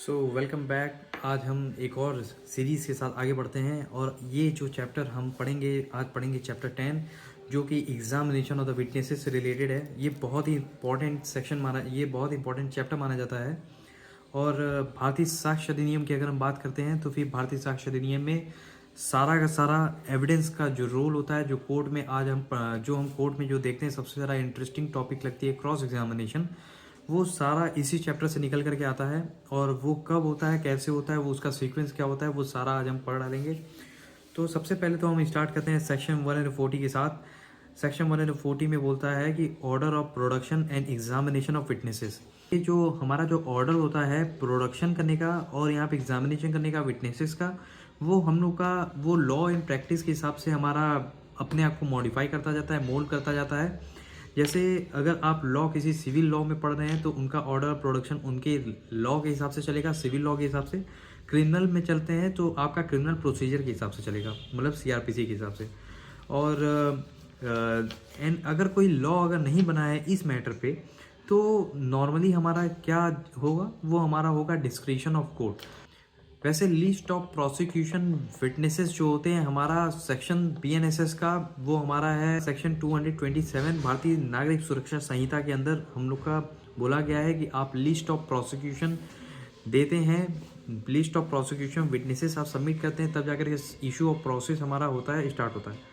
Welcome back. आज हम एक और सीरीज़ के साथ आगे बढ़ते हैं और ये जो चैप्टर हम पढ़ेंगे, आज पढ़ेंगे चैप्टर 10 जो कि एग्जामिनेशन ऑफ द विटनेसेस से रिलेटेड है। ये बहुत ही इंपॉर्टेंट चैप्टर माना जाता है। और भारतीय साक्ष्य अधिनियम की अगर हम बात करते हैं तो फिर भारतीय साक्ष्य अधिनियम में सारा का सारा एविडेंस का जो रोल होता है, जो कोर्ट में आज हम कोर्ट में जो देखते हैं, सबसे ज़्यादा इंटरेस्टिंग टॉपिक लगती है क्रॉस एग्जामिनेशन। वो सारा इसी चैप्टर से निकल करके आता है और वो कब होता है, कैसे होता है, वो उसका सीक्वेंस क्या होता है, वो सारा आज हम पढ़ डालेंगे। तो सबसे पहले तो हम स्टार्ट करते हैं सेक्शन 140 के साथ। सेक्शन 140 में बोलता है कि order of production and examination of witnesses. ये जो हमारा जो ऑर्डर होता है प्रोडक्शन करने का और यहाँ पे एग्जामिनेशन करने का विटनेसेस का, वो हम लोग का वो लॉ एंड प्रैक्टिस के हिसाब से हमारा अपने आप को मॉडिफाई करता जाता है, मोल्ड करता जाता है। जैसे अगर आप लॉ किसी सिविल लॉ में पढ़ रहे हैं तो उनका ऑर्डर प्रोडक्शन उनके लॉ के हिसाब से चलेगा, सिविल लॉ के हिसाब से। क्रिमिनल में चलते हैं तो आपका क्रिमिनल प्रोसीजर के हिसाब से चलेगा, मतलब सीआरपीसी के हिसाब से। और एंड अगर कोई लॉ अगर नहीं बना है इस मैटर पे तो नॉर्मली हमारा क्या होगा, वो हमारा होगा डिस्क्रिशन ऑफ कोर्ट। वैसे लिस्ट ऑफ प्रोसिक्यूशन विटनेसेस जो होते हैं, हमारा सेक्शन बीएनएसएस का वो हमारा है सेक्शन 227 भारतीय नागरिक सुरक्षा संहिता के अंदर हम लोग का बोला गया है कि आप लिस्ट ऑफ प्रोसिक्यूशन देते हैं, लिस्ट ऑफ प्रोसिक्यूशन विटनेसेस आप सबमिट करते हैं, तब जाकर इशू ऑफ प्रोसेस हमारा होता है, स्टार्ट होता है।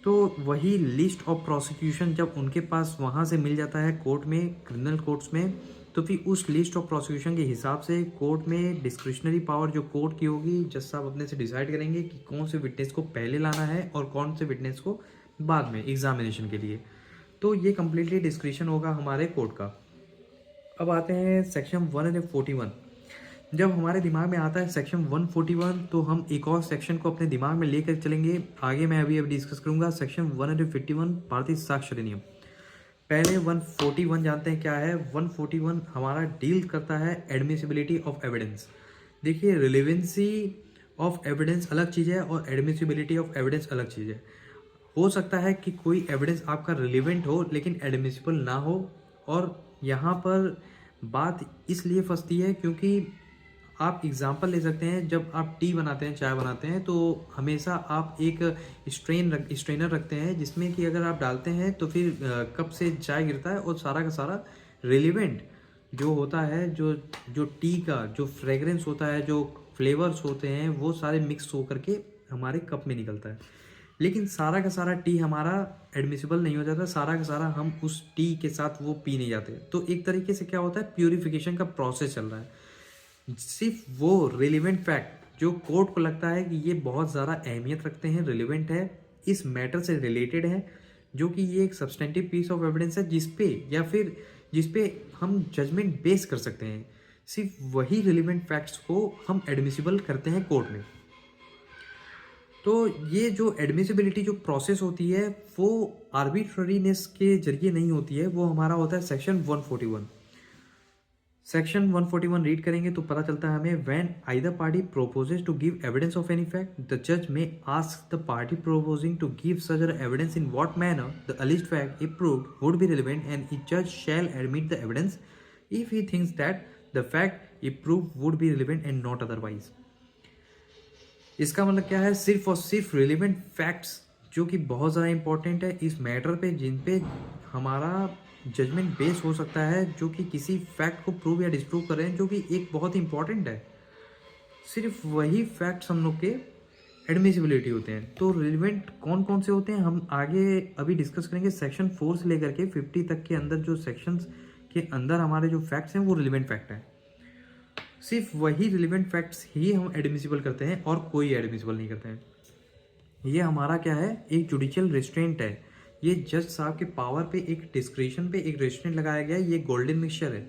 तो वही लिस्ट ऑफ प्रोसिक्यूशन जब उनके पास वहाँ से मिल जाता है कोर्ट में, क्रिमिनल कोर्ट्स में, तो फिर उस लिस्ट ऑफ प्रोसिक्यूशन के हिसाब से कोर्ट में डिस्क्रिशनरी पावर जो कोर्ट की होगी, जज साहब अपने से डिसाइड करेंगे कि कौन से विटनेस को पहले लाना है और कौन से विटनेस को बाद में एग्जामिनेशन के लिए। तो ये कम्प्लीटली डिस्क्रिशन होगा हमारे कोर्ट का। अब आते हैं सेक्शन 141। जब हमारे दिमाग में आता है सेक्शन 141 तो हम एक और सेक्शन को अपने दिमाग में लेकर चलेंगे आगे। मैं अभी डिस्कस करूंगा सेक्शन 151 भारतीय साक्ष्य अधिनियम। पहले 141 जानते हैं क्या है। 141 हमारा डील करता है एडमिसिबिलिटी ऑफ एविडेंस। देखिए, रिलेवेंसी ऑफ एविडेंस अलग चीज़ है और एडमिसिबिलिटी ऑफ एविडेंस अलग चीज़ है। हो सकता है कि कोई एविडेंस आपका रिलेवेंट हो लेकिन एडमिसिबल ना हो, और यहाँ पर बात इसलिए फंसती है क्योंकि आप एग्जाम्पल ले सकते हैं, जब आप टी बनाते हैं, चाय बनाते हैं, तो हमेशा आप एक स्ट्रेनर रखते हैं जिसमें कि अगर आप डालते हैं तो फिर कप से चाय गिरता है और सारा का सारा रिलेवेंट जो होता है, जो जो टी का जो फ्रेगरेंस होता है, जो फ्लेवर्स होते हैं, वो सारे मिक्स होकर के हमारे कप में निकलता है। लेकिन सारा का सारा टी हमारा एडमिसिबल नहीं हो जाता, सारा का सारा हम उस टी के साथ वो पी नहीं जाते। तो एक तरीके से क्या होता है, प्यूरिफिकेशन का प्रोसेस चल रहा है। सिर्फ वो रिलेवेंट फैक्ट जो कोर्ट को लगता है कि ये बहुत ज़्यादा अहमियत रखते हैं, रिलेवेंट है, इस मैटर से रिलेटेड है, जो कि ये एक सब्सटेंटिव पीस ऑफ एविडेंस है जिसपे या फिर जिसपे हम जजमेंट बेस कर सकते हैं, सिर्फ वही रिलेवेंट फैक्ट्स को हम एडमिसिबल करते हैं कोर्ट में। तो ये जो एडमिसिबिलिटी जो प्रोसेस होती है वो आर्बिट्ररीनेस के जरिए नहीं होती है, वो हमारा होता है सेक्शन 141। सेक्शन 141 रीड करेंगे तो पता चलता है हमें, when either party purposes to give evidence of any fact the जज में ask the party प्रोपोजिंग to give such evidence in what manner the अलिज्ड fact if proved would be relevant and each जज शैल admit the evidence if he thinks that the fact if proved would be relevant and not otherwise. इसका मतलब क्या है, सिर्फ और सिर्फ relevant facts जो कि बहुत ज़्यादा इंपॉर्टेंट है इस मैटर पे, जिन पे हमारा जजमेंट बेस हो सकता है, जो कि किसी फैक्ट को प्रूव या डिस्प्रूव कर रहे हैं, जो कि एक बहुत इंपॉर्टेंट है, सिर्फ वही फैक्ट्स हम लोग के एडमिसिबिलिटी होते हैं। तो रिलेवेंट कौन कौन से होते हैं हम आगे अभी डिस्कस करेंगे। सेक्शन 4 से लेकर के 50 तक के अंदर जो सेक्शंस के अंदर हमारे जो फैक्ट्स हैं वो रिलेवेंट फैक्ट हैं। सिर्फ वही रिलेवेंट फैक्ट्स ही हम एडमिसिबल करते हैं और कोई एडमिसिबल नहीं करते हैं। ये हमारा क्या है, एक जुडिशियल रेस्ट्रेंट है। ये जज साहब के पावर पे, एक डिस्क्रिशन पे एक रेस्ट्रेंट लगाया गया है। ये गोल्डन मिक्सचर है।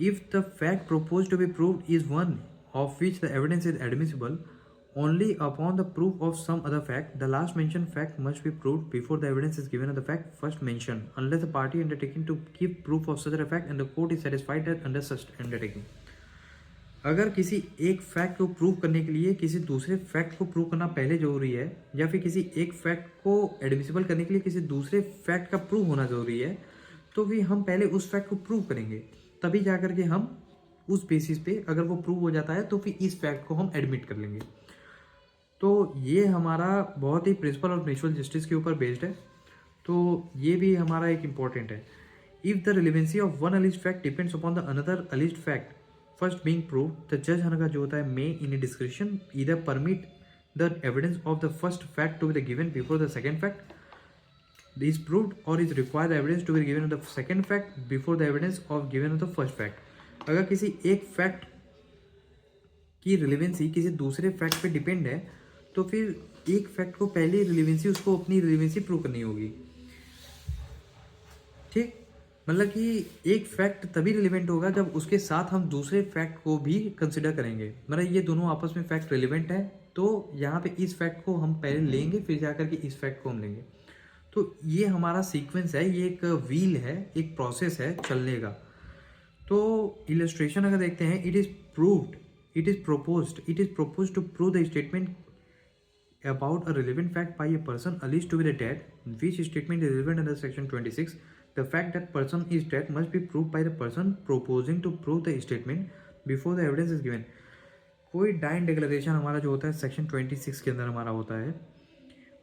If the fact proposed to be proved is one of which the evidence is admissible only upon the proof of some other fact, the last mentioned fact must be proved before the evidence is given of the fact first mentioned, unless the party undertaking to give proof of such a fact and the court is satisfied that under such undertaking। अगर किसी एक fact को prove करने के लिए किसी दूसरे fact को प्रूव करना पहले जरूरी है, या फिर किसी एक फैक्ट को एडमिसिबल करने के लिए किसी दूसरे फैक्ट का प्रूव होना जरूरी है, तो भी हम पहले उस फैक्ट को प्रूव करेंगे, तभी जा करके हम उस बेसिस पे अगर वो प्रूव हो जाता है तो फिर इस फैक्ट को हम एडमिट कर लेंगे। तो ये हमारा बहुत ही प्रिंसिपल ऑफ नेचुरल जस्टिस के ऊपर बेस्ड है, तो ये भी हमारा एक इम्पॉर्टेंट है। If the relevancy of one alleged fact depends upon the another alleged fact first being prove, the जज का जो होता है may in a description either permit the evidence of the first fact to be the given before the second fact is proved or is required evidence to be given of the second fact before the evidence of given of the first fact। अगर किसी एक fact की relevancy किसी दूसरे fact पे depend है तो फिर एक फैक्ट को पहले रिलेवेंसी उसको अपनी रिलेवेंसी प्रूव करनी होगी। ठीक, मतलब कि एक फैक्ट तभी रिलेवेंट होगा जब उसके साथ हम दूसरे फैक्ट को भी कंसिडर करेंगे, मतलब ये दोनों आपस में फैक्ट रिलेवेंट है, तो यहाँ पे इस फैक्ट को हम पहले लेंगे फिर जाकर के इस फैक्ट को हम लेंगे। तो ये हमारा सीक्वेंस है, ये एक व्हील है, एक प्रोसेस है चलने का। तो इलस्ट्रेशन अगर देखते हैं, it is proposed to prove the statement about a relevant fact by a person alleged to be dead, which statement is relevant under section 26. The fact that person is dead must be proved by the person proposing to prove the statement before the evidence is given। कोई dine declaration हमारा जो होता है section 26 के अंदर हमारा होता है,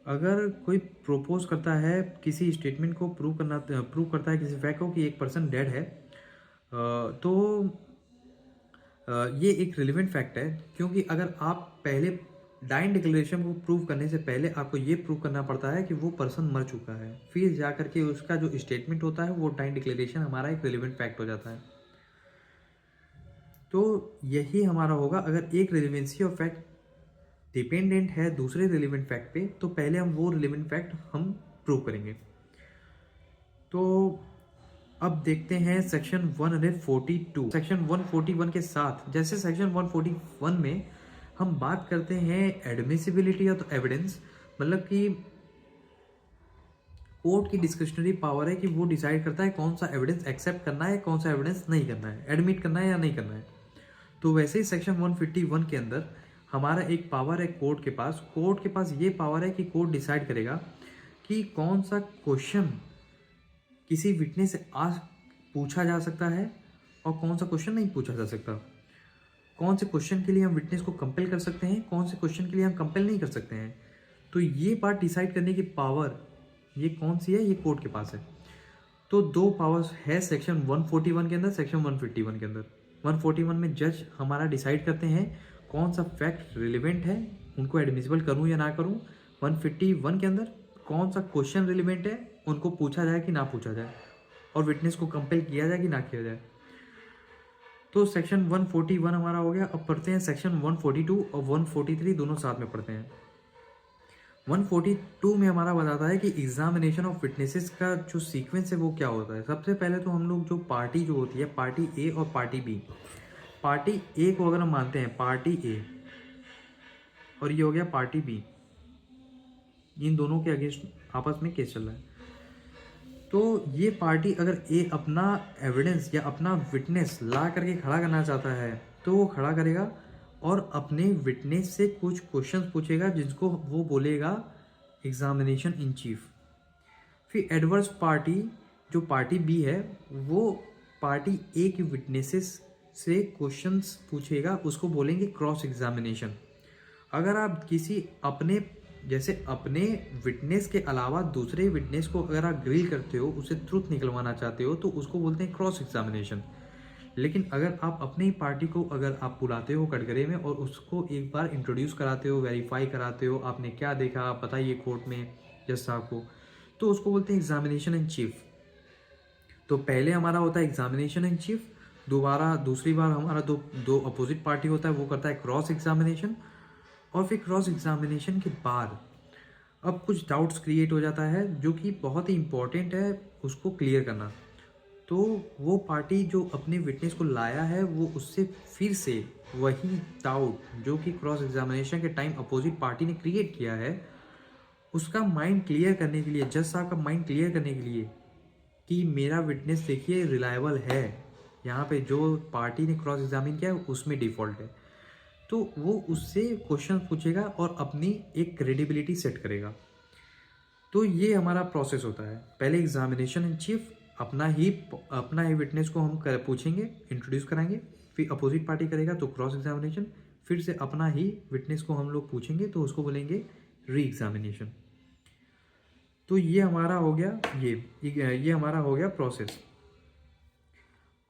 अगर कोई प्रोपोज करता है किसी स्टेटमेंट को प्रूव करता है किसी फैक्ट को कि एक पर्सन डेड है, तो ये एक रिलेवेंट फैक्ट है, क्योंकि अगर आप पहले डाइन डिक्लेरेशन को प्रूव करने से पहले आपको ये प्रूव करना पड़ता है कि वो पर्सन मर चुका है, फिर जा करके उसका जो स्टेटमेंट होता है वो डाइन डिक्लेरेशन हमारा एक रिलेवेंट फैक्ट हो जाता है। तो यही हमारा होगा, अगर एक रिलेवेंसी ऑफ फैक्ट डिपेंडेंट है दूसरे रिलेवेंट फैक्ट पे तो पहले हम वो रिलेवेंट फैक्ट हम प्रूव करेंगे। तो अब देखते हैं सेक्शन 142। सेक्शन 141 के साथ, जैसे सेक्शन 141 में हम बात करते हैं एडमिसिबिलिटी ऑफ एविडेंस, मतलब कि कोर्ट की डिस्क्रिशनरी पावर है कि वो डिसाइड करता है कौन सा एविडेंस एक्सेप्ट करना है, कौन सा एविडेंस नहीं करना है, एडमिट करना है या नहीं करना है। तो वैसे ही सेक्शन 151 के अंदर हमारा एक पावर है कोर्ट के पास ये पावर है कि कोर्ट डिसाइड करेगा कि कौन सा क्वेश्चन किसी विटनेस से आज पूछा जा सकता है और कौन सा क्वेश्चन नहीं पूछा जा सकता, कौन से क्वेश्चन के लिए हम विटनेस को कंपेल कर सकते हैं, कौन से क्वेश्चन के लिए हम कंपेल नहीं कर सकते हैं। तो ये बात डिसाइड करने की पावर ये कौन सी है, ये कोर्ट के पास है। तो दो पावर्स है सेक्शन 141 के अंदर, सेक्शन 151 के अंदर। 141 में जज हमारा डिसाइड करते हैं कौन सा फैक्ट रिलेवेंट है, उनको एडमिसिबल करूं या ना करूं। 151 के अंदर कौन सा क्वेश्चन रिलेवेंट है, उनको पूछा जाए कि ना पूछा जाए, और विटनेस को कंपेल किया जाए कि ना किया जाए। तो सेक्शन 141 हमारा हो गया। अब पढ़ते हैं सेक्शन 142 और 143, दोनों साथ में पढ़ते हैं। 142 में हमारा बताता है कि एग्जामिनेशन ऑफ विटनेसेस का जो सीक्वेंस है वो क्या होता है। सबसे पहले तो हम लोग जो पार्टी जो होती है, पार्टी ए और पार्टी बी। पार्टी ए को अगर हम मानते हैं पार्टी ए, और ये हो गया पार्टी बी, इन दोनों के अगेंस्ट आपस में केस चल रहा है। तो ये पार्टी अगर ए अपना एविडेंस या अपना विटनेस ला करके खड़ा करना चाहता है तो वो खड़ा करेगा और अपने विटनेस से कुछ क्वेश्चंस पूछेगा जिसको वो बोलेगा एग्जामिनेशन इन चीफ। फिर एडवर्स पार्टी जो पार्टी बी है वो पार्टी ए की विटनेसेस से क्वेश्चंस पूछेगा, उसको बोलेंगे क्रॉस एग्जामिनेशन। अगर आप किसी अपने जैसे अपने विटनेस के अलावा दूसरे विटनेस को अगर आप ग्रिल करते हो, उसे ट्रूथ निकलवाना चाहते हो, तो उसको बोलते हैं क्रॉस एग्जामिनेशन। लेकिन अगर आप अपनी पार्टी को अगर आप बुलाते हो कटघरे में और उसको एक बार इंट्रोड्यूस कराते हो, वेरीफाई कराते हो, आपने क्या देखा आप बताइए कोर्ट में जज साहब को, तो उसको बोलते हैं एग्जामिनेशन इन चीफ। तो पहले हमारा होता है एग्जामिनेशन इन चीफ, दूसरी बार हमारा दो अपोजिट पार्टी होता है वो करता है क्रॉस एग्जामिनेशन, और फिर क्रॉस एग्जामिनेशन के बाद अब कुछ डाउट्स क्रिएट हो जाता है जो कि बहुत ही इंपॉर्टेंट है उसको क्लियर करना। तो वो पार्टी जो अपने विटनेस को लाया है वो उससे फिर से वही डाउट जो कि क्रॉस एग्जामिनेशन के टाइम अपोजिट पार्टी ने क्रिएट किया है, उसका माइंड क्लियर करने के लिए, जज साहब का माइंड क्लियर करने के लिए कि मेरा विटनेस देखिए रिलायबल है, यहाँ पे जो पार्टी ने क्रॉस एग्जामिन किया है उसमें डिफ़ॉल्ट है, तो वो उससे क्वेश्चन पूछेगा और अपनी एक क्रेडिबिलिटी सेट करेगा। तो ये हमारा प्रोसेस होता है। पहले एग्जामिनेशन इन चीफ, अपना ही विटनेस को हम पूछेंगे, इंट्रोड्यूस कराएंगे, फिर अपोजिट पार्टी करेगा तो क्रॉस एग्जामिनेशन, फिर से अपना ही विटनेस को हम लोग पूछेंगे तो उसको बोलेंगे री एग्जामिनेशन। तो ये हमारा हो गया, ये हमारा हो गया प्रोसेस।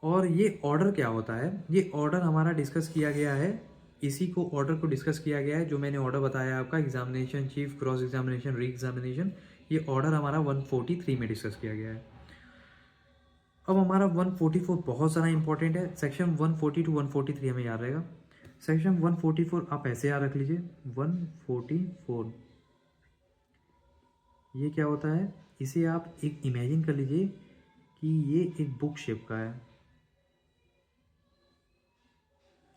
और ये ऑर्डर क्या होता है, ये ऑर्डर हमारा डिस्कस किया गया है, इसी को ऑर्डर को डिस्कस किया गया है जो मैंने ऑर्डर बताया आपका, examination chief, cross examination, re examination. ये ऑर्डर हमारा 143 में डिस्कस किया गया है। अब हमारा 144 बहुत सारा इंपॉर्टेंट है। सेक्शन 140 टू 143 हमें याद रहेगा। सेक्शन 144 आप ऐसे याद रख लीजिए, 144 ये क्या होता है, इसे आप एक इमेजिन कर लीजिए कि ये एक बुक शेप का है,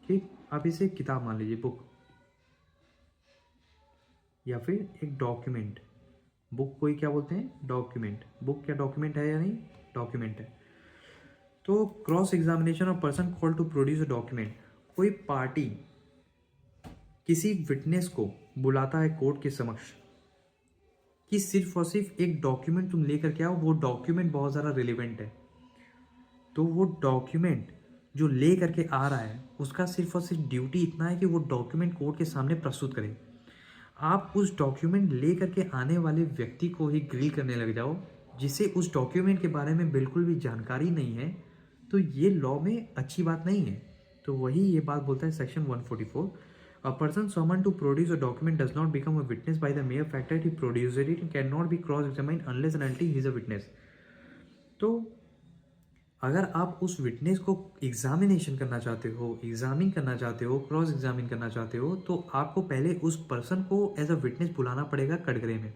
ठीक। आप इसे किताब मान लीजिए, बुक, या फिर एक डॉक्यूमेंट। बुक कोई क्या बोलते हैं, डॉक्यूमेंट। बुक क्या डॉक्यूमेंट है या नहीं, डॉक्यूमेंट है। तो cross examination of person call to produce a document, कोई पार्टी किसी विटनेस को बुलाता है कोर्ट के समक्ष कि सिर्फ और सिर्फ एक डॉक्यूमेंट तुम लेकर के आओ, वो डॉक्यूमेंट बहुत ज़्यादा रिलेवेंट है। तो वो डॉक्यूमेंट जो ले करके आ रहा है उसका सिर्फ और सिर्फ ड्यूटी इतना है कि वो डॉक्यूमेंट कोर्ट के सामने प्रस्तुत करे। आप उस डॉक्यूमेंट ले करके आने वाले व्यक्ति को ही ग्रिल करने लग जाओ जिसे उस डॉक्यूमेंट के बारे में बिल्कुल भी जानकारी नहीं है, तो ये लॉ में अच्छी बात नहीं है। तो वही ये बात बोलता है section 144, a person summon to produce a document does not become a witness by the mere fact that he produced it and can not be cross examined unless and until he is a witness. तो अगर आप उस witness को examination करना चाहते हो, examine करना चाहते हो, क्रॉस एग्जामिन करना चाहते हो, तो आपको पहले उस पर्सन को एज अ विटनेस बुलाना पड़ेगा कटघरे में।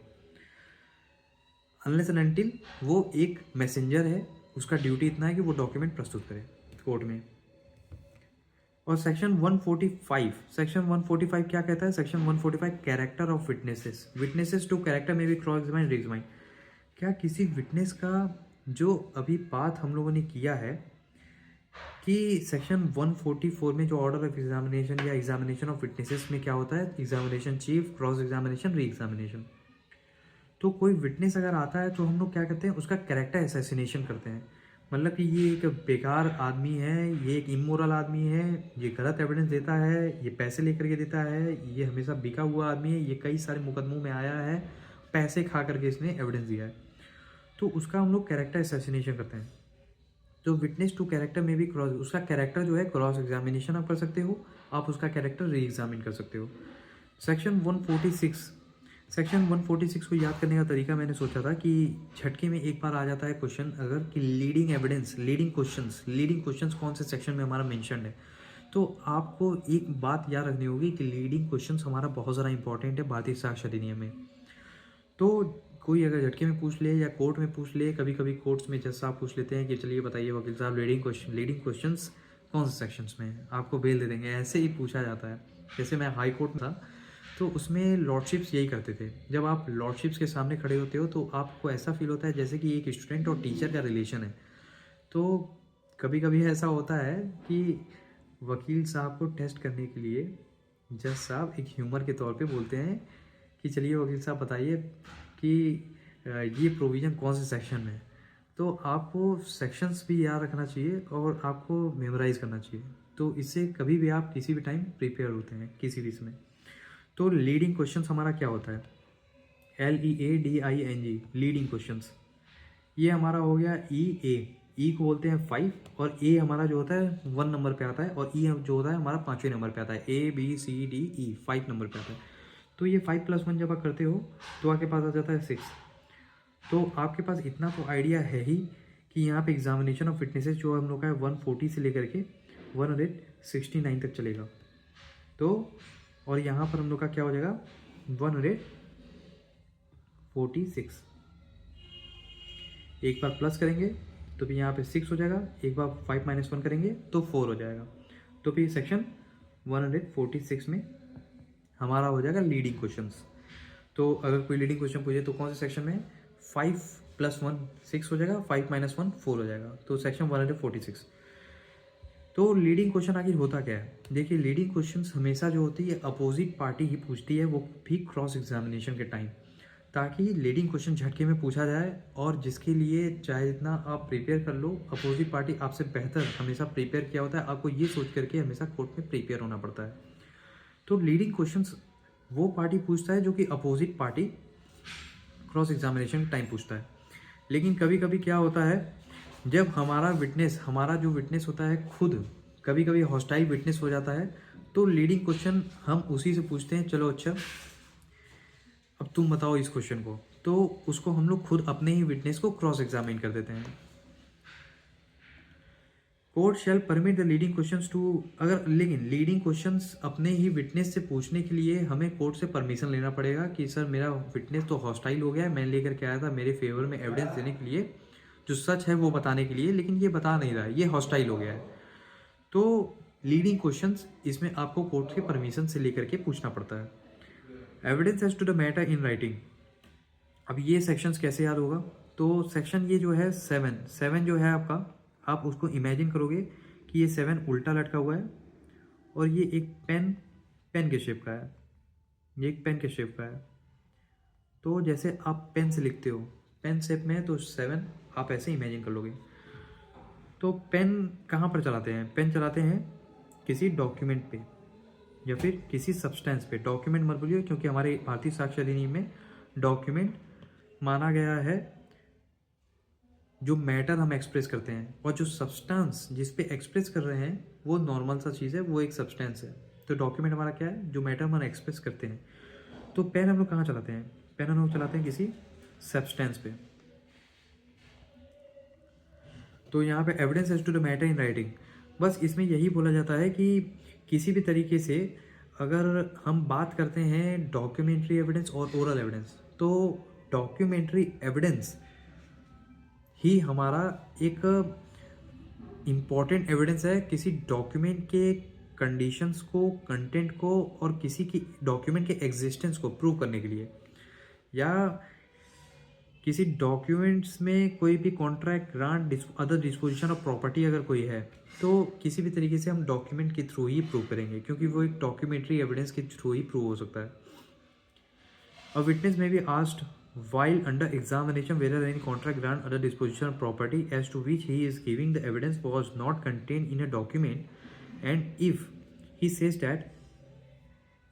अनलेस एंड अनटिल वो एक मैसेंजर है, उसका ड्यूटी इतना है कि वो डॉक्यूमेंट प्रस्तुत करे कोर्ट में। और सेक्शन 145 क्या कहता है, section 145 character of witnesses, witnesses to character में भी क्रॉस एग्जामिन, री एग्जामिन। क्या किसी विटनेस का जो अभी बात हम लोगों ने किया है कि सेक्शन 144 में जो ऑर्डर ऑफ एग्जामिनेशन या एग्जामिनेशन ऑफ विटनेसेस में क्या होता है, examination chief, cross examination, re examination. तो कोई विटनेस अगर आता है तो हम लोग क्या करते हैं, उसका कैरेक्टर असैसिनेशन करते हैं। मतलब कि ये एक बेकार आदमी है, ये एक इमोरल आदमी है, ये गलत एविडेंस देता है, ये पैसे लेकर के देता है, ये हमेशा बिका हुआ आदमी है, ये कई सारे मुकदमों में आया है, पैसे खा करके इसने एविडेंस दिया है, तो उसका हम लोग कैरेक्टर असैसिनेशन करते हैं। तो विटनेस टू कैरेक्टर में भी क्रॉस, उसका कैरेक्टर जो है क्रॉस एग्जामिनेशन आप कर सकते हो, आप उसका कैरेक्टर री एग्जामिन कर सकते हो। सेक्शन 146 को याद करने का तरीका मैंने सोचा था कि झटके में एक बार आ जाता है क्वेश्चन अगर कि लीडिंग एविडेंस, लीडिंग क्वेश्चंस कौन से सेक्शन में हमारा मेंशन्ड है। तो आपको एक बात याद रखनी होगी कि लीडिंग क्वेश्चंस हमारा बहुत ज़्यादा इंपॉर्टेंट है भारतीय साक्ष्य अधिनियम में। तो कोई अगर झटके में पूछ ले या कोर्ट में पूछ ले, कभी कभी कोर्ट्स में जज साहब पूछ लेते हैं कि चलिए बताइए वकील साहब लीडिंग क्वेश्चंस कौन से सेक्शंस में है, आपको बेल दे देंगे, ऐसे ही पूछा जाता है। जैसे मैं हाई कोर्ट में था तो उसमें लॉर्डशिप्स यही करते थे, जब आप लॉर्डशिप्स के सामने खड़े होते हो तो आपको ऐसा फील होता है जैसे कि एक स्टूडेंट और टीचर का रिलेशन है। तो कभी कभी ऐसा होता है कि वकील साहब को टेस्ट करने के लिए जज साहब एक ह्यूमर के तौर पे बोलते हैं कि चलिए वकील साहब बताइए कि ये प्रोविज़न कौन से सेक्शन में है। तो आपको सेक्शंस भी याद रखना चाहिए और आपको मेमोराइज करना चाहिए, तो इससे कभी भी आप किसी भी टाइम प्रिपेयर होते हैं किसी भी इसमें। तो लीडिंग क्वेश्चंस हमारा क्या होता है, LEADING, लीडिंग क्वेश्चंस। ये हमारा हो गया ई को बोलते हैं 5, और ए हमारा जो होता है 1 नंबर पे आता है, और ई जो होता है हमारा 5वें नंबर पे आता है, ABCDE 5 नंबर पे आता है। तो ये 5 + 1 जब आप करते हो तो आपके पास आ जाता है 6। तो आपके पास इतना तो आइडिया है ही कि यहाँ पे एग्जामिनेशन ऑफ फिटनेसेस जो हम लोग का है 140 से लेकर के 169 तक चलेगा। तो और यहाँ पर हम लोग का क्या हो जाएगा 146। एक बार प्लस करेंगे तो फिर यहाँ पे 6 हो जाएगा, एक बार 5 - 1 करेंगे तो 4 हो जाएगा। तो फिर सेक्शन 146 में हमारा हो जाएगा लीडिंग क्वेश्चंस। तो अगर कोई लीडिंग क्वेश्चन पूछे तो कौन से सेक्शन में, 5 + 1 6 हो जाएगा, 5 - 1 4 हो जाएगा, तो सेक्शन 146। तो लीडिंग क्वेश्चन आखिर होता क्या है, देखिए लीडिंग क्वेश्चंस हमेशा जो होती है अपोजिट पार्टी ही पूछती है, वो भी क्रॉस एग्जामिनेशन के टाइम। ताकि लीडिंग क्वेश्चन झटके में पूछा जाए, और जिसके लिए चाहे जितना आप प्रिपेयर कर लो, अपोजिट पार्टी आपसे बेहतर हमेशा प्रिपेयर किया होता है। आपको ये सोच करके हमेशा कोर्ट में प्रिपेयर होना पड़ता है। तो लीडिंग क्वेश्चंस वो पार्टी पूछता है जो कि opposite party cross examination time पूछता है। लेकिन कभी कभी क्या होता है, जब हमारा जो विटनेस होता है खुद कभी कभी हॉस्टाइल विटनेस हो जाता है, तो लीडिंग क्वेश्चन हम उसी से पूछते हैं, चलो अच्छा अब तुम बताओ इस क्वेश्चन को, तो उसको हम लोग खुद अपने ही विटनेस को क्रॉस एग्जामिन कर देते हैं। Court shall permit the leading questions to, अगर लेकिन लीडिंग क्वेश्चंस अपने ही विटनेस से पूछने के लिए हमें कोर्ट से परमिशन लेना पड़ेगा कि सर मेरा विटनेस तो हॉस्टाइल हो गया है, मैं लेकर के आया था मेरे फेवर में एविडेंस देने के लिए, जो सच है वो बताने के लिए, लेकिन ये बता नहीं रहा है, ये हॉस्टाइल हो गया है। तो लीडिंग क्वेश्चंस इसमें आपको कोर्ट के परमिशन से लेकर के पूछना पड़ता है। Evidence as to the matter in writing. अब ये सेक्शंस कैसे याद होगा, तो सेक्शन ये जो है 7 जो है आपका, आप उसको इमेजिन करोगे कि ये 7 उल्टा लटका हुआ है और ये एक पेन के शेप का है, ये एक पेन के शेप का है। तो जैसे आप पेन से लिखते हो, पेन शेप में है, तो 7 आप ऐसे इमेजिन कर लोगे। तो पेन कहाँ पर चलाते हैं, पेन चलाते हैं किसी डॉक्यूमेंट पे या फिर किसी सब्सटेंस पे। डॉक्यूमेंट मत बोलिए, क्योंकि हमारे भारतीय साक्ष्य अधिनियम में डॉक्यूमेंट माना गया है जो मैटर हम एक्सप्रेस करते हैं, और जो सब्सटेंस जिस पे एक्सप्रेस कर रहे हैं वो नॉर्मल सा चीज़ है, वो एक सब्सटेंस है। तो डॉक्यूमेंट हमारा क्या है, जो मैटर हम एक्सप्रेस करते हैं। तो पेन हम लोग कहाँ चलाते हैं, पेन हम लोग चलाते हैं किसी सब्सटेंस पे। तो यहाँ पे evidence as to the matter in writing, बस इसमें यही बोला जाता है कि किसी भी तरीके से अगर हम बात करते हैं डॉक्यूमेंट्री एविडेंस और ओरल एविडेंस, तो डॉक्यूमेंट्री एविडेंस ही हमारा एक इम्पॉर्टेंट एविडेंस है किसी डॉक्यूमेंट के कंडीशंस को, कंटेंट को, और किसी की डॉक्यूमेंट के एग्जिस्टेंस को प्रूव करने के लिए, या किसी डॉक्यूमेंट्स में कोई भी contract, grant, other disposition of property अगर कोई है, तो किसी भी तरीके से हम डॉक्यूमेंट के थ्रू ही प्रूव करेंगे, क्योंकि वो एक डॉक्यूमेंट्री एविडेंस के थ्रू ही प्रूव हो सकता है। अ विटनेस में be asked while under examination whether any contract, grant, other disposition of property as to which he is giving the evidence was not contained in a document, and if he says that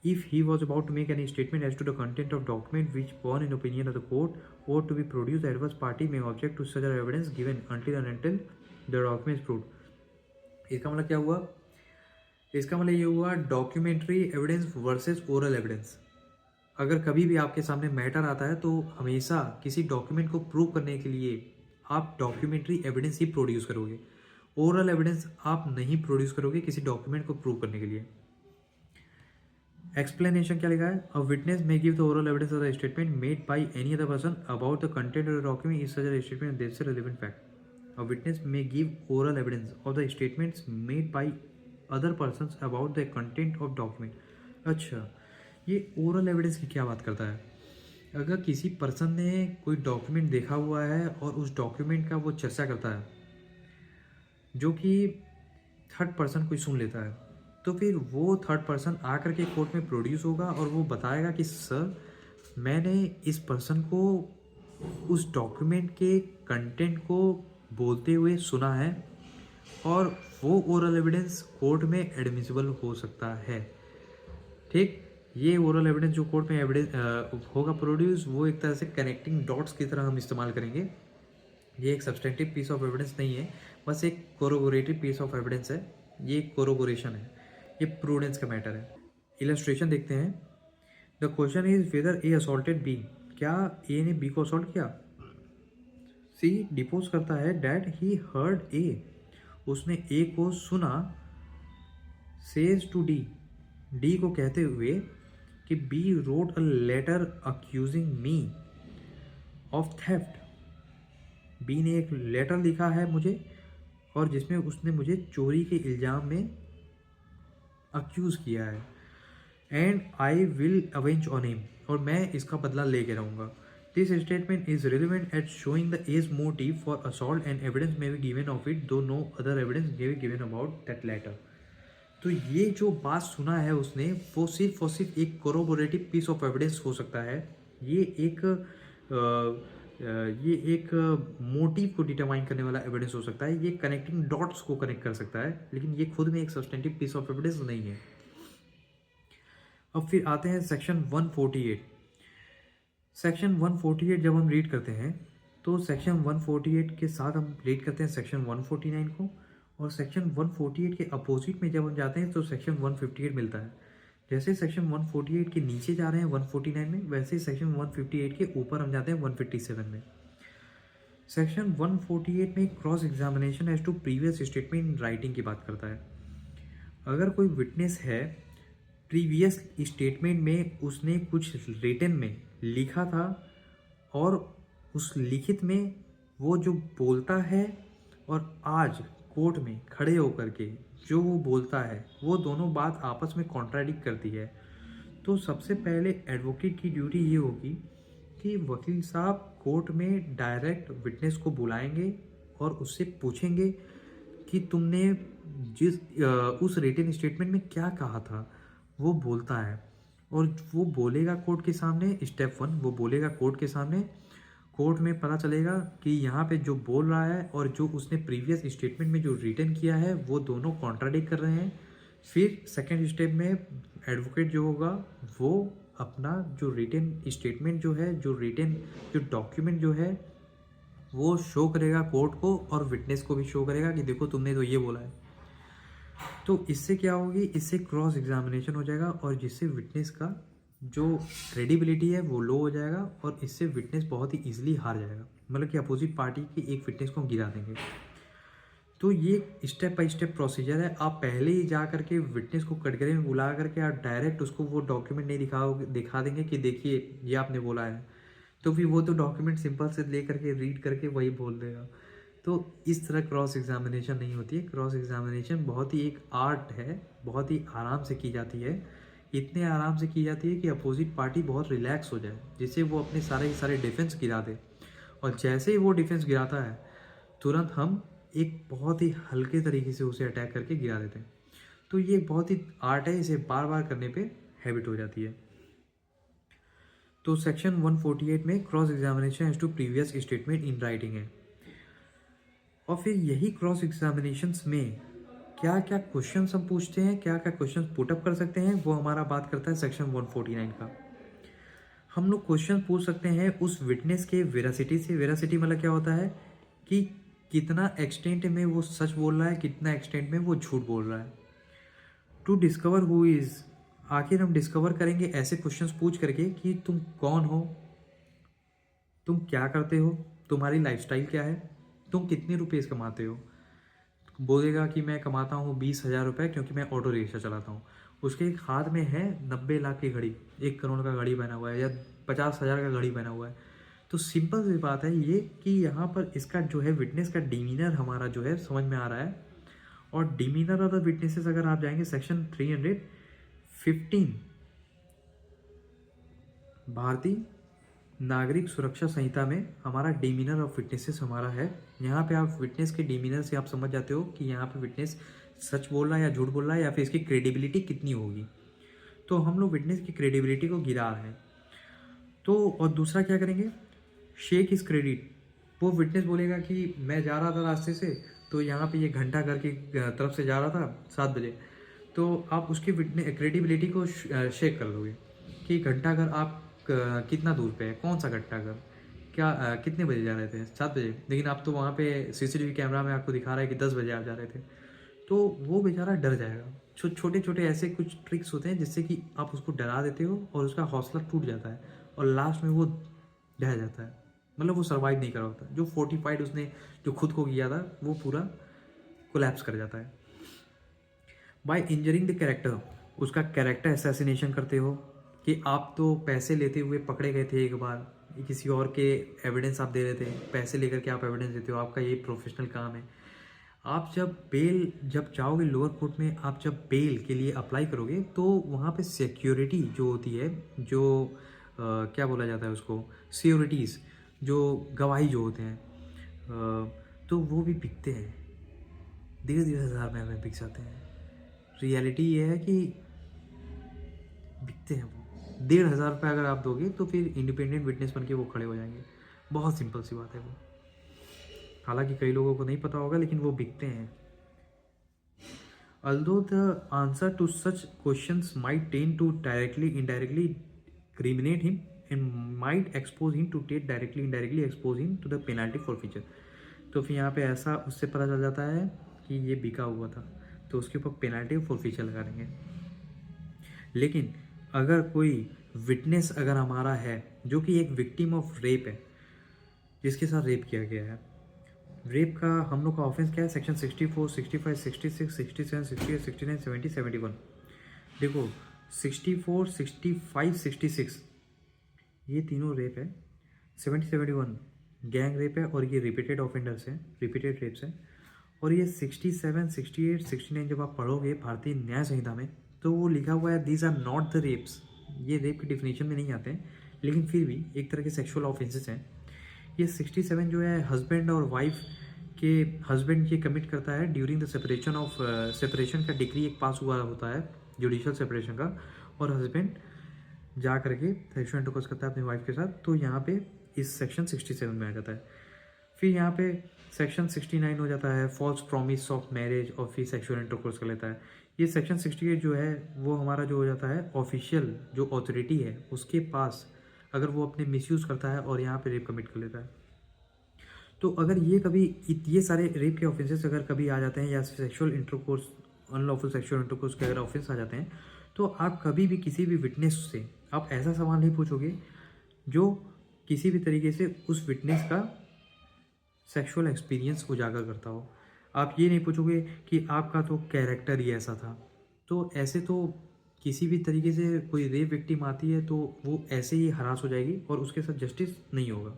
if he was about to make any statement as to the content of document which born in opinion of the court or to be produced, the adverse party may object to such evidence given until and until the document is proved। इसका मतलब क्या हुआ, इसका मतलब ये हुआ documentary evidence versus oral evidence. अगर कभी भी आपके सामने मैटर आता है तो हमेशा किसी डॉक्यूमेंट को प्रूव करने के लिए आप डॉक्यूमेंट्री एविडेंस ही प्रोड्यूस करोगे, ओरल एविडेंस आप नहीं प्रोड्यूस करोगे किसी डॉक्यूमेंट को प्रूव करने के लिए। एक्सप्लेनेशन क्या लिखा है, a witness may give the oral evidence of the statement made by any other person about the content of the document is such a statement that's a relevant fact. A witness may give oral evidence of the statements made by other persons about the content of document. अच्छा, ये oral evidence की क्या बात करता है, अगर किसी person ने कोई डॉक्यूमेंट देखा हुआ है और उस डॉक्यूमेंट का वो चर्चा करता है, जो कि थर्ड पर्सन कोई सुन लेता है, तो फिर वो थर्ड पर्सन आकर के कोर्ट में प्रोड्यूस होगा और वो बताएगा कि सर मैंने इस पर्सन को उस डॉक्यूमेंट के कंटेंट को बोलते हुए सुना है, और वो ओरल एविडेंस कोर्ट में एडमिसिबल हो सकता है। ठीक, ये ओरल एविडेंस जो कोर्ट में एविडेंस होगा प्रोड्यूस, वो एक तरह से कनेक्टिंग डॉट्स की तरह हम इस्तेमाल करेंगे। ये एक सब्सटेंटिव पीस ऑफ एविडेंस नहीं है, बस एक कोरोबोरेटिव पीस ऑफ एविडेंस है। ये कोरोबोरेशन है, ये प्रूडेंस का मैटर है। इलस्ट्रेशन देखते हैं। The question is whether A assaulted B, क्या ए ने बी को असॉल्ट किया। सी डिपोज करता है डैट ही हर्ड ए, उसने ए को सुना। सेज टू डी, डी को कहते हुए कि B wrote a letter accusing me of theft, B ने एक लेटर लिखा है मुझे और जिसमें उसने मुझे चोरी के इल्ज़ाम में अक्यूज़ किया है। And I will avenge on him, और मैं इसका बदला लेके रहूँगा। This statement is relevant at showing the as motive for assault and evidence may be given of it though no other evidence may be given about that letter. तो ये जो बात सुना है उसने, वो सिर्फ और सिर्फ एक कोरोबोरेटिव पीस ऑफ एविडेंस हो सकता है ये एक ये एक मोटिव को डिटरमाइन करने वाला एविडेंस हो सकता है, ये कनेक्टिंग डॉट्स को कनेक्ट कर सकता है, लेकिन ये खुद में एक सब्सटेंटिव पीस ऑफ एविडेंस नहीं है। अब फिर आते हैं सेक्शन 148। सेक्शन 148 जब हम रीड करते हैं तो सेक्शन 148 के साथ हम रीड करते हैं सेक्शन 149 को, और सेक्शन 148 के अपोजिट में जब हम जाते हैं तो सेक्शन 158 मिलता है। जैसे सेक्शन 148 के नीचे जा रहे हैं 149 में, वैसे ही सेक्शन 158 के ऊपर हम जाते हैं 157 में। सेक्शन 148 में cross examination as to previous statement in writing की बात करता है। अगर कोई विटनेस है, प्रीवियस स्टेटमेंट में उसने कुछ रिटन में लिखा था और उस लिखित में वो जो बोलता है और आज कोर्ट में खड़े होकर के जो वो बोलता है वो दोनों बात आपस में कॉन्ट्राडिक्ट करती है, तो सबसे पहले एडवोकेट की ड्यूटी ये होगी कि वकील साहब कोर्ट में डायरेक्ट विटनेस को बुलाएंगे और उससे पूछेंगे कि तुमने उस रिटन स्टेटमेंट में क्या कहा था। वो बोलता है और वो बोलेगा कोर्ट के सामने, स्टेप 1 वो बोलेगा कोर्ट के सामने। कोर्ट में पता चलेगा कि यहाँ पे जो बोल रहा है और जो उसने प्रीवियस स्टेटमेंट में जो रिटन किया है वो दोनों कॉन्ट्राडिक्ट कर रहे हैं। फिर सेकेंड स्टेप में एडवोकेट जो होगा वो अपना जो रिटन स्टेटमेंट जो है, जो रिटन जो डॉक्यूमेंट जो है वो शो करेगा कोर्ट को और विटनेस को भी शो करेगा कि देखो तुमने तो ये बोला है। तो इससे क्या होगी, इससे क्रॉस एग्जामिनेशन हो जाएगा और जिससे विटनेस का जो क्रेडिबिलिटी है वो लो हो जाएगा और इससे विटनेस बहुत ही ईजिली हार जाएगा, मतलब कि अपोजिट पार्टी की एक विटनेस को गिरा देंगे। तो ये स्टेप बाय स्टेप प्रोसीजर है। आप पहले ही जा करके विटनेस को कटघरे में बुला करके आप डायरेक्ट उसको वो डॉक्यूमेंट नहीं दिखा देंगे कि देखिए ये आपने बोला है, तो फिर वो तो डॉक्यूमेंट सिंपल से ले करके रीड करके वही बोल देगा। तो इस तरह क्रॉस एग्जामिनेशन नहीं होती है। क्रॉस एग्जामिनेशन बहुत ही एक आर्ट है, बहुत ही आराम से की जाती है। इतने आराम से की जाती है कि अपोजिट पार्टी बहुत रिलैक्स हो जाए, जिससे वो अपने सारे डिफेंस गिरा दे, और जैसे ही वो डिफेंस गिराता है तुरंत हम एक बहुत ही हल्के तरीके से उसे अटैक करके गिरा देते हैं। तो ये बहुत ही आर्ट है, इसे बार बार करने पे हैबिट हो जाती है। तो सेक्शन 148 में cross examination as to previous statement in writing है। और फिर यही क्रॉस एग्जामिनेशंस में क्या क्या क्वेश्चन हम पूछते हैं, क्या क्या क्वेश्चन पुटअप कर सकते हैं, वो हमारा बात करता है सेक्शन 149 का। हम लोग क्वेश्चन पूछ सकते हैं उस विटनेस के वेरासिटी से। वेरासिटी मतलब क्या होता है कि कितना एक्सटेंट में वो सच बोल रहा है, कितना एक्सटेंट में वो झूठ बोल रहा है। टू डिस्कवर हु इज़, आखिर हम डिस्कवर करेंगे ऐसे क्वेश्चंस पूछ करके कि तुम कौन हो, तुम क्या करते हो, तुम्हारी लाइफस्टाइल क्या है, तुम कितने रुपये कमाते हो। बोलेगा कि मैं कमाता हूँ 20,000 रुपये क्योंकि मैं ऑटो रिक्शा चलाता हूँ। उसके एक हाथ में है 90 लाख की घड़ी, 1 करोड़ का घड़ी बना हुआ है या 50,000 का घड़ी बना हुआ है। तो सिंपल सी बात है ये कि यहाँ पर इसका जो है विटनेस का डिमीनर हमारा जो है समझ में आ रहा है। और डिमीनर ऑफ द विटनेसेस अगर आप जाएंगे सेक्शन 315 भारतीय नागरिक सुरक्षा संहिता में हमारा डिमीनर ऑफ विटनेसेस हमारा है। यहाँ पे आप विटनेस के डिमीनर से आप समझ जाते हो कि यहाँ पे विटनेस सच बोल रहा है या झूठ बोल रहा है या फिर इसकी क्रेडिबिलिटी कितनी होगी। तो हम लोग विटनेस की क्रेडिबिलिटी को गिरा रहे हैं। तो और दूसरा क्या करेंगे, शेक इस क्रेडिट। वो विटनेस बोलेगा कि मैं जा रहा था रास्ते से, तो यहाँ पे ये घंटा घर की तरफ से जा रहा था 7 बजे, तो आप उसकी क्रेडिबिलिटी को शेक कर दोगे कि घंटा घर आप कितना दूर पे है, कौन सा घंटा घर, क्या कितने बजे जा रहे थे, 7 बजे, लेकिन आप तो वहाँ पे सीसीटीवी कैमरा में आपको दिखा रहा है कि 10 बजे आप जा रहे थे। तो वो बेचारा डर जाएगा। छोटे छोटे ऐसे कुछ ट्रिक्स होते हैं जिससे कि आप उसको डरा देते हो और उसका हौसला टूट जाता है और लास्ट में वो ढह जाता है, मतलब वो सर्वाइव नहीं कर होता। जो फोर्टिफाइड उसने जो खुद को किया था वो पूरा कोलैप्स कर जाता है। बाय इंजरिंग द कैरेक्टर, उसका कैरेक्टर असैसिनेशन करते हो कि आप तो पैसे लेते हुए पकड़े गए थे एक बार, किसी और के एविडेंस आप दे रहे थे, पैसे लेकर के आप एविडेंस देते हो, आपका ये प्रोफेशनल काम है। आप जब जाओगे लोअर कोर्ट में, आप जब बेल के लिए अप्लाई करोगे तो वहाँ पे सिक्योरिटी जो होती है, जो क्या बोला जाता है उसको, सिक्योरिटीज़, जो गवाही जो होते हैं, तो वो भी बिकते हैं, धीरे धीरे हज़ार में हमें बिक जाते हैं। रियलिटी ये है कि बिकते हैं वो। ₹1,500 अगर आप दोगे तो फिर इंडिपेंडेंट विटनेस बन के वो खड़े हो जाएंगे। बहुत सिंपल सी बात है वो। हालांकि कई लोगों को नहीं पता होगा, लेकिन वो बिकते हैं। Although the answer to such questions might tend to directly, indirectly criminate him and might expose him to take directly, indirectly expose him to the penalty forfeiture। तो फिर यहाँ पे ऐसा उससे पता चल जाता है कि ये बिका हुआ था, तो उसके ऊपर पेनल्टी फॉरफीचर लगा देंगे। लेकिन अगर कोई विटनेस अगर हमारा है जो कि एक विक्टिम ऑफ रेप है, जिसके साथ रेप किया गया है, रेप का हम लोग का ऑफेंस क्या है, सेक्शन 64, 65, 66, 67, 68, 69, 70, 71। देखो 64, 65, 66 ये तीनों रेप है, 70, 71 गैंग रेप है और ये रिपीटेड ऑफेंडर्स हैं, रिपीटेड रेप्स हैं। और ये 67, 68, 69 जब आप पढ़ोगे भारतीय न्याय संहिता में तो वो लिखा हुआ है these are not the rapes. ये रेप की डिफिनेशन में नहीं आते हैं, लेकिन फिर भी एक तरह के सेक्सुअल ऑफेंसेस हैं। ये 67 जो है हस्बैंड और वाइफ के, हस्बैंड ये कमिट करता है ड्यूरिंग द सेपरेशन का डिग्री एक पास हुआ होता है जुडिशियल सेपरेशन का, और हस्बैंड जा करके सेक्सुअल इंटरकोर्स करता है अपनी वाइफ के साथ, तो यहाँ पे इस सेक्शन 67 में आ जाता है। फिर यहाँ पे सेक्शन 69 हो जाता है फॉल्स प्रॉमिस ऑफ मैरिज, और फिर सेक्सुअल इंटरकोर्स कर लेता है। ये सेक्शन 68 जो है वो हमारा जो हो जाता है ऑफिशियल जो अथॉरिटी है उसके पास, अगर वो अपने मिसयूज़ करता है और यहाँ पे रेप कमिट कर लेता है। तो अगर ये कभी ये सारे रेप के ऑफेंसेस अगर कभी आ जाते हैं, या sexual intercourse, unlawful sexual intercourse के अगर ऑफेंस आ जाते हैं, तो आप कभी भी किसी भी विटनेस से आप ऐसा सवाल नहीं पूछोगे जो किसी भी तरीके से उस विटनेस का सेक्सुअल एक्सपीरियंस उजागर करता हो। आप ये नहीं पूछोगे कि आपका तो कैरेक्टर ही ऐसा था। तो ऐसे तो किसी भी तरीके से कोई रेप विक्टिम आती है तो वो ऐसे ही हरास हो जाएगी और उसके साथ जस्टिस नहीं होगा।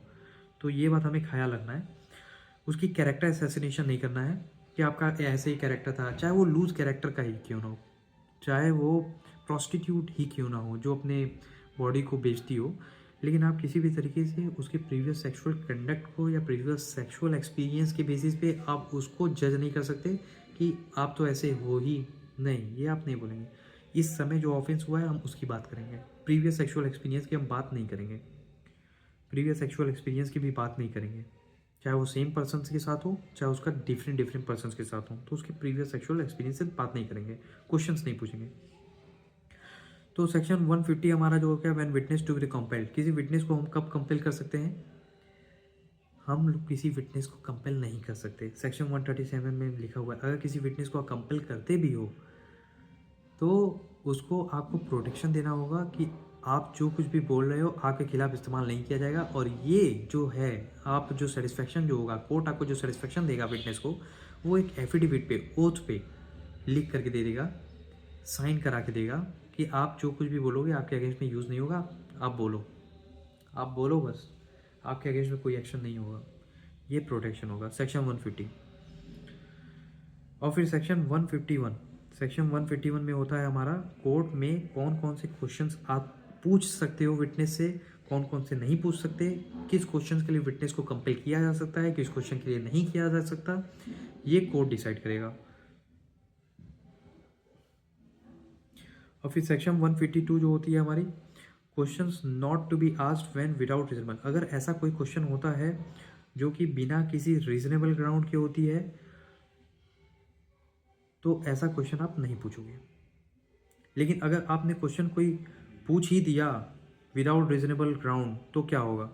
तो ये बात हमें ख्याल रखना है। उसकी कैरेक्टर असैसिनेशन नहीं करना है कि आपका ऐसे ही कैरेक्टर था, चाहे वो लूज कैरेक्टर का ही क्यों ना हो, चाहे वो प्रॉस्टिट्यूट ही क्यों ना हो जो अपने बॉडी को बेचती हो, लेकिन आप किसी भी तरीके से उसके प्रीवियस सेक्सुअल कंडक्ट को या प्रीवियस सेक्सुअल एक्सपीरियंस के बेसिस पे आप उसको जज नहीं कर सकते कि आप तो ऐसे हो ही नहीं, ये आप नहीं बोलेंगे। इस समय जो ऑफेंस हुआ है हम उसकी बात करेंगे, प्रीवियस सेक्सुअल एक्सपीरियंस की हम बात नहीं करेंगे, प्रीवियस सेक्सुअल एक्सपीरियंस की भी बात नहीं करेंगे, चाहे वो सेम पर्सन के साथ हो चाहे उसका डिफरेंट पर्सन के साथ हो, तो उसके प्रीवियस सेक्सुअल एक्सपीरियंस से बात नहीं करेंगे, क्वेश्चंस नहीं पूछेंगे। तो सेक्शन 150 हमारा जो हो गया, when witness to be compelled, किसी विटनेस को हम कब कंपेल कर सकते हैं, हम लोग किसी विटनेस को कंपेल नहीं कर सकते। सेक्शन 137 में लिखा हुआ है अगर किसी विटनेस को आप कंपेल करते भी हो तो उसको आपको प्रोटेक्शन देना होगा कि आप जो कुछ भी बोल रहे हो आपके खिलाफ इस्तेमाल नहीं किया जाएगा। और ये जो है आप जो सेटिस्फेक्शन जो होगा, कोर्ट आपको जो सेटिस्फेक्शन देगा विटनेस को, वो एक एफिडेविट पे, ओथ पे लिख करके दे देगा, साइन करा के देगा कि आप जो कुछ भी बोलोगे आपके अगेंस्ट में यूज़ नहीं होगा। आप बोलो बस, आपके अगेंस्ट में कोई एक्शन नहीं होगा। ये प्रोटेक्शन होगा सेक्शन 150। और फिर सेक्शन 151 में होता है हमारा कोर्ट में कौन कौन से क्वेश्चंस आप पूछ सकते हो विटनेस से, कौन कौन से नहीं पूछ सकते, किस क्वेश्चंस के लिए विटनेस को कंपेल किया जा सकता है, किस क्वेश्चन के लिए नहीं किया जा सकता, ये कोर्ट डिसाइड करेगा। और फिर सेक्शन 152 जो होती है हमारी, questions not to be asked when without reasonable, अगर ऐसा कोई क्वेश्चन होता है जो कि बिना किसी रीजनेबल ग्राउंड के होती है तो ऐसा क्वेश्चन आप नहीं पूछोगे। लेकिन अगर आपने क्वेश्चन कोई पूछ ही दिया विदाउट रीजनेबल ग्राउंड तो क्या होगा,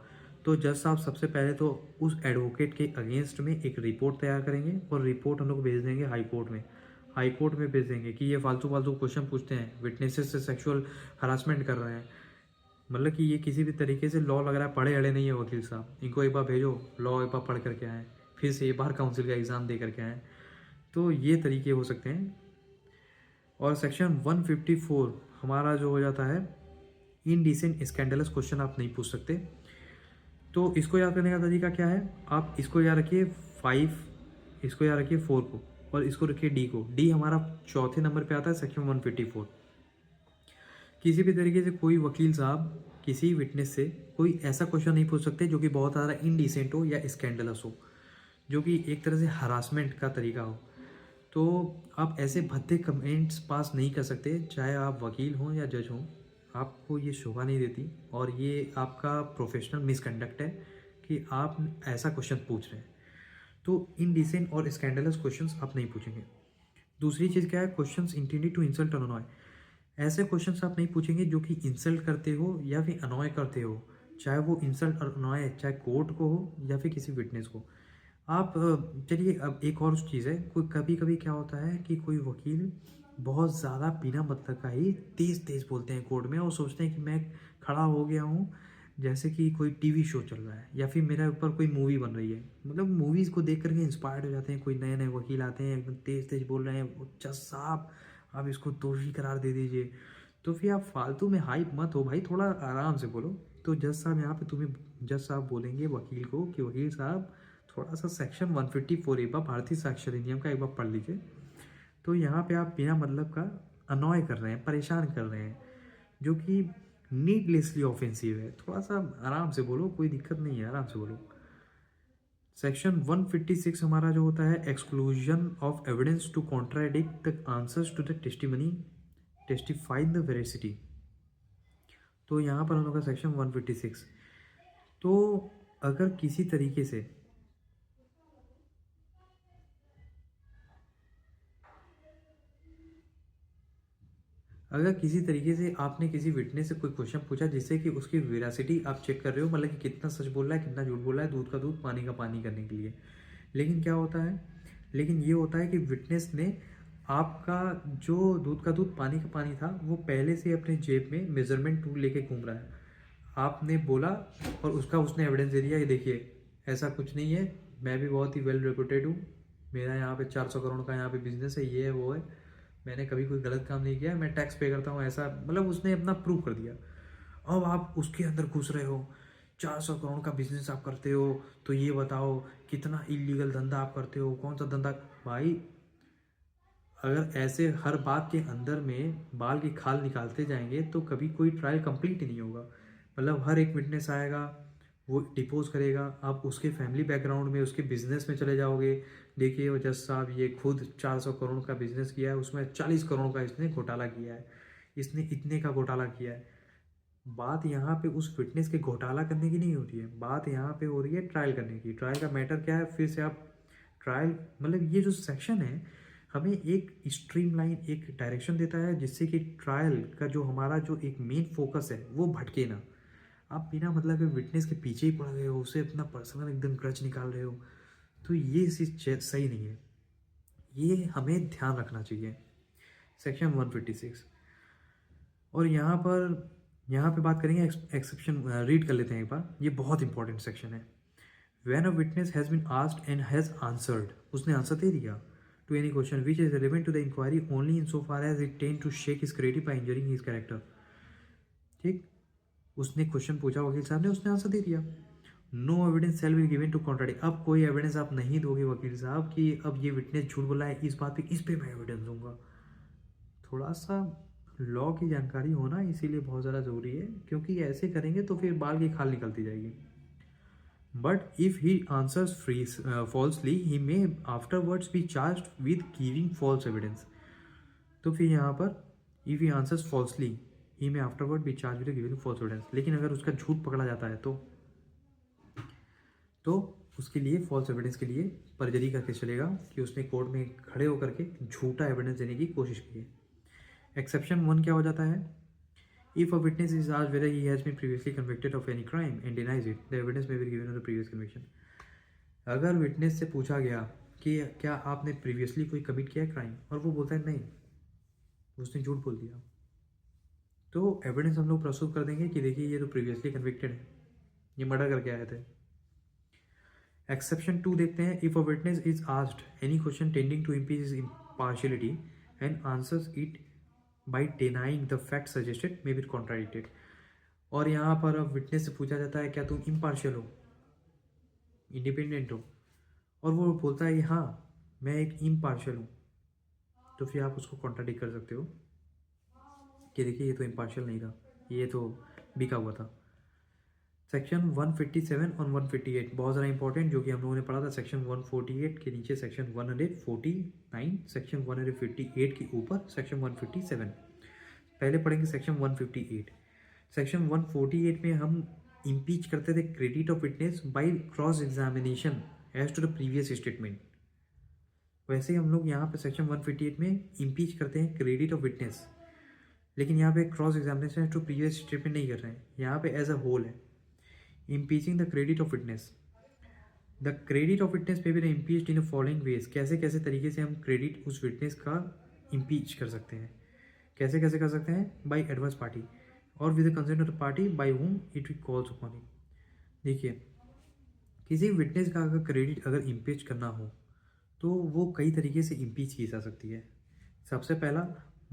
तो जज साहब सबसे पहले तो उस एडवोकेट के अगेंस्ट में एक रिपोर्ट तैयार करेंगे और रिपोर्ट हम लोग भेज देंगे हाई कोर्ट में भेज देंगे कि ये फालतू क्वेश्चन पूछते हैं, विटनेसेस से सेक्सुअल हरासमेंट कर रहे हैं। मतलब कि ये किसी भी तरीके से लॉ लग रहा है, पढ़े अड़े नहीं है वकील साहब, इनको एक बार भेजो, लॉ एक बार पढ़ करके आएँ, फिर से एक बार काउंसिल का एग्ज़ाम दे करके आएँ। तो ये तरीके हो सकते हैं। और सेक्शन 154 हमारा जो हो जाता है, इनडिसेंट स्कैंडलस क्वेश्चन आप नहीं पूछ सकते। तो इसको याद करने का तरीका क्या है, आप इसको याद रखिए 5, इसको याद रखिए 4 को, और इसको रखिए डी को। डी हमारा चौथे नंबर पे आता है सेक्शन 154। किसी भी तरीके से कोई वकील साहब किसी विटनेस से कोई ऐसा क्वेश्चन नहीं पूछ सकते जो कि बहुत ज़्यादा इनडिसेंट हो या स्कैंडलस हो, जो कि एक तरह से हरासमेंट का तरीका हो। तो आप ऐसे भद्दे कमेंट्स पास नहीं कर सकते, चाहे आप वकील हों या जज हों, आपको ये शोभा नहीं देती और ये आपका प्रोफेशनल मिसकंडक्ट है कि आप ऐसा क्वेश्चन पूछ रहे हैं। तो इनडिसेंट और स्कैंडलस क्वेश्चंस आप नहीं पूछेंगे। दूसरी चीज़ क्या है, क्वेश्चंस इंटेंडेड टू इंसल्ट और अनॉय। ऐसे क्वेश्चंस आप नहीं पूछेंगे जो कि इंसल्ट करते हो या फिर अनॉय करते हो, चाहे वो इंसल्ट और अनॉय चाहे कोर्ट को हो या फिर किसी विटनेस को। आप चलिए अब एक और चीज़ है, कोई कभी कभी क्या होता है कि कोई वकील बहुत ज़्यादा बिना मतलब का ही तेज़ तेज़ बोलते हैं कोर्ट में और सोचते हैं कि मैं खड़ा हो गया हूँ, जैसे कि कोई टीवी शो चल रहा है या फिर मेरे ऊपर कोई मूवी बन रही है। मतलब मूवीज़ को देख करके इंस्पायर्ड हो जाते हैं, कोई नए नए वकील आते हैं एकदम तेज़ तेज़ बोल रहे हैं, जज साहब आप इसको दोषी करार दे दीजिए। तो फिर आप फालतू में हाइप मत हो भाई, थोड़ा आराम से बोलो। तो जज साहब यहाँ पे तुम्हें जज साहब बोलेंगे वकील को कि वकील साहब थोड़ा सा सेक्शन 154 एक बार भारतीय साक्ष्य अधिनियम का एक बार पढ़ लीजिए। तो यहाँ पे आप बिना मतलब का अनॉय कर रहे हैं, परेशान कर रहे हैं, जो कि नीडलेसली ऑफेंसिव है। थोड़ा सा आराम से बोलो, कोई दिक्कत नहीं है, आराम से बोलो। सेक्शन 156 हमारा जो होता है, exclusion of evidence to contradict the answers to the testimony testified the veracity. तो यहाँ पर हम लोग का सेक्शन 156। तो अगर किसी तरीके से आपने किसी विटनेस से कोई क्वेश्चन पूछा जिससे कि उसकी वेरासिटी आप चेक कर रहे हो, मतलब कि कितना सच बोल रहा है कितना झूठ बोल रहा है, दूध का दूध पानी का पानी करने के लिए। लेकिन क्या होता है, लेकिन ये होता है कि विटनेस ने आपका जो दूध का दूध पानी का पानी था वो पहले से अपने जेब में मेजरमेंट टूल लेके घूम रहा है। आपने बोला और उसका उसने एविडेंस दे दिया कि देखिए ऐसा कुछ नहीं है, मैं भी बहुत ही वेल रेपुटेड हूँ, मेरा यहाँ पे 400 करोड़ का यहाँ पे बिजनेस है, ये है वो है, मैंने कभी कोई गलत काम नहीं किया, मैं टैक्स पे करता हूँ, ऐसा मतलब उसने अपना प्रूव कर दिया। अब आप उसके अंदर घुस रहे हो, 400 करोड़ का बिजनेस आप करते हो, तो ये बताओ कितना इलीगल धंधा आप करते हो, कौन सा धंधा। भाई अगर ऐसे हर बात के अंदर में बाल की खाल निकालते जाएंगे तो कभी कोई ट्रायल कंप्लीट ही नहीं होगा। मतलब हर एक विटनेस आएगा, वो डिपोज करेगा, आप उसके फैमिली बैकग्राउंड में उसके बिजनेस में चले जाओगे, देखिए वो जज साहब ये खुद 400 करोड़ का बिजनेस किया है, उसमें 40 करोड़ का इसने घोटाला किया है, इसने इतने का घोटाला किया है। बात यहाँ पे उस फिटनेस के घोटाला करने की नहीं होती है, बात यहाँ पे हो रही है ट्रायल करने की। ट्रायल का मैटर क्या है, फिर से आप ट्रायल मतलब ये जो सेक्शन है हमें एक स्ट्रीमलाइन एक डायरेक्शन देता है जिससे कि ट्रायल का जो हमारा जो एक मेन फोकस है वो भटके ना। आप बिना मतलब के विटनेस के पीछे ही पड़ गए हो, उसे अपना पर्सनल एकदम ग्रज निकाल रहे हो, तो ये चीज़ सही नहीं है, ये हमें ध्यान रखना चाहिए। सेक्शन 156। और यहाँ पे बात करेंगे एक्सेप्शन, रीड कर लेते हैं एक बार, ये बहुत इंपॉर्टेंट सेक्शन है। When a witness has been asked and has answered, उसने आंसर दे दिया to any question which is relevant to the inquiry only insofar as it tend to shake his credit by injuring his character। ठीक, उसने question पूछा वकील साहब ने, उसने आंसर दे दिया। No evidence shall be given to contradict. अब कोई एविडेंस आप नहीं दोगे वकील साहब कि अब ये विटनेस झूठ बोला है इस बात पे, इस पे मैं एविडेंस दूंगा। थोड़ा सा लॉ की जानकारी होना इसीलिए बहुत ज़्यादा ज़रूरी है, क्योंकि ऐसे करेंगे तो फिर बाल की खाल निकलती जाएगी। But if he answers falsely, he may afterwards be charged with giving false evidence। तो फिर यहाँ पर if he answers falsely, he may afterward be charged with giving false evidence। लेकिन अगर उसका झूठ पकड़ा जाता है तो उसके लिए फॉल्स एविडेंस के लिए परजरी का केस चलेगा कि उसने कोर्ट में खड़े होकर के झूठा एविडेंस देने की कोशिश की है। एक्सेप्शन 1 क्या हो जाता है, If a witness is asked whether he has been previously convicted of any crime and denies it, the evidence may be given on the previous conviction। अगर विटनेस से पूछा गया कि क्या आपने प्रीवियसली कोई कमिट किया है क्राइम, और वो बोलता है नहीं, उसने झूठ बोल दिया, तो एविडेंस हम लोग प्रस्तुत कर देंगे कि देखिए ये तो प्रीवियसली कन्विक्टेड है, ये मर्डर करके आए थे। एक्सेप्शन 2 देखते हैं। If a witness is asked any question tending to impeach his impartiality and answers it by denying the fact suggested may be contradicted. और यहाँ पर अब विटनेस से पूछा जाता है क्या तुम इम्पार्शियल हो, इंडिपेंडेंट हो, और वो बोलता है कि हाँ मैं एक इम्पार्शियल हूँ, तो फिर आप उसको कॉन्ट्राडिक्ट कर सकते हो कि देखिए ये तो इम्पार्शियल नहीं था, ये तो बिका हुआ था। सेक्शन 157 और 158 बहुत ज़्यादा इंपॉर्टेंट, जो कि हम लोगों ने पढ़ा था सेक्शन 148 के नीचे सेक्शन 149, सेक्शन 158 के ऊपर सेक्शन 157। पहले पढ़ेंगे सेक्शन 158। सेक्शन 148 में हम इम्पीच करते थे credit of witness by cross examination as to the previous statement. वैसे ही हम लोग यहाँ पे सेक्शन 158 में इम्पीच करते हैं क्रेडिट ऑफ विटनेस, लेकिन यहाँ पे cross examination as to previous statement नहीं कर रहे हैं, यहाँ पे एज अ होल है। Impeaching the credit of witness, the credit of witness पे भी impeached in the following ways. कैसे कैसे तरीके से हम क्रेडिट उस विटनेस का इम्पीच कर सकते हैं, कैसे कैसे कर सकते हैं? बाय एडवर्स पार्टी और with the consent of the party by whom it calls upon it. देखिए, किसी विटनेस का अगर क्रेडिट अगर इम्पीच करना हो तो वो कई तरीके से इम्पीच की जा सकती है। सबसे पहला,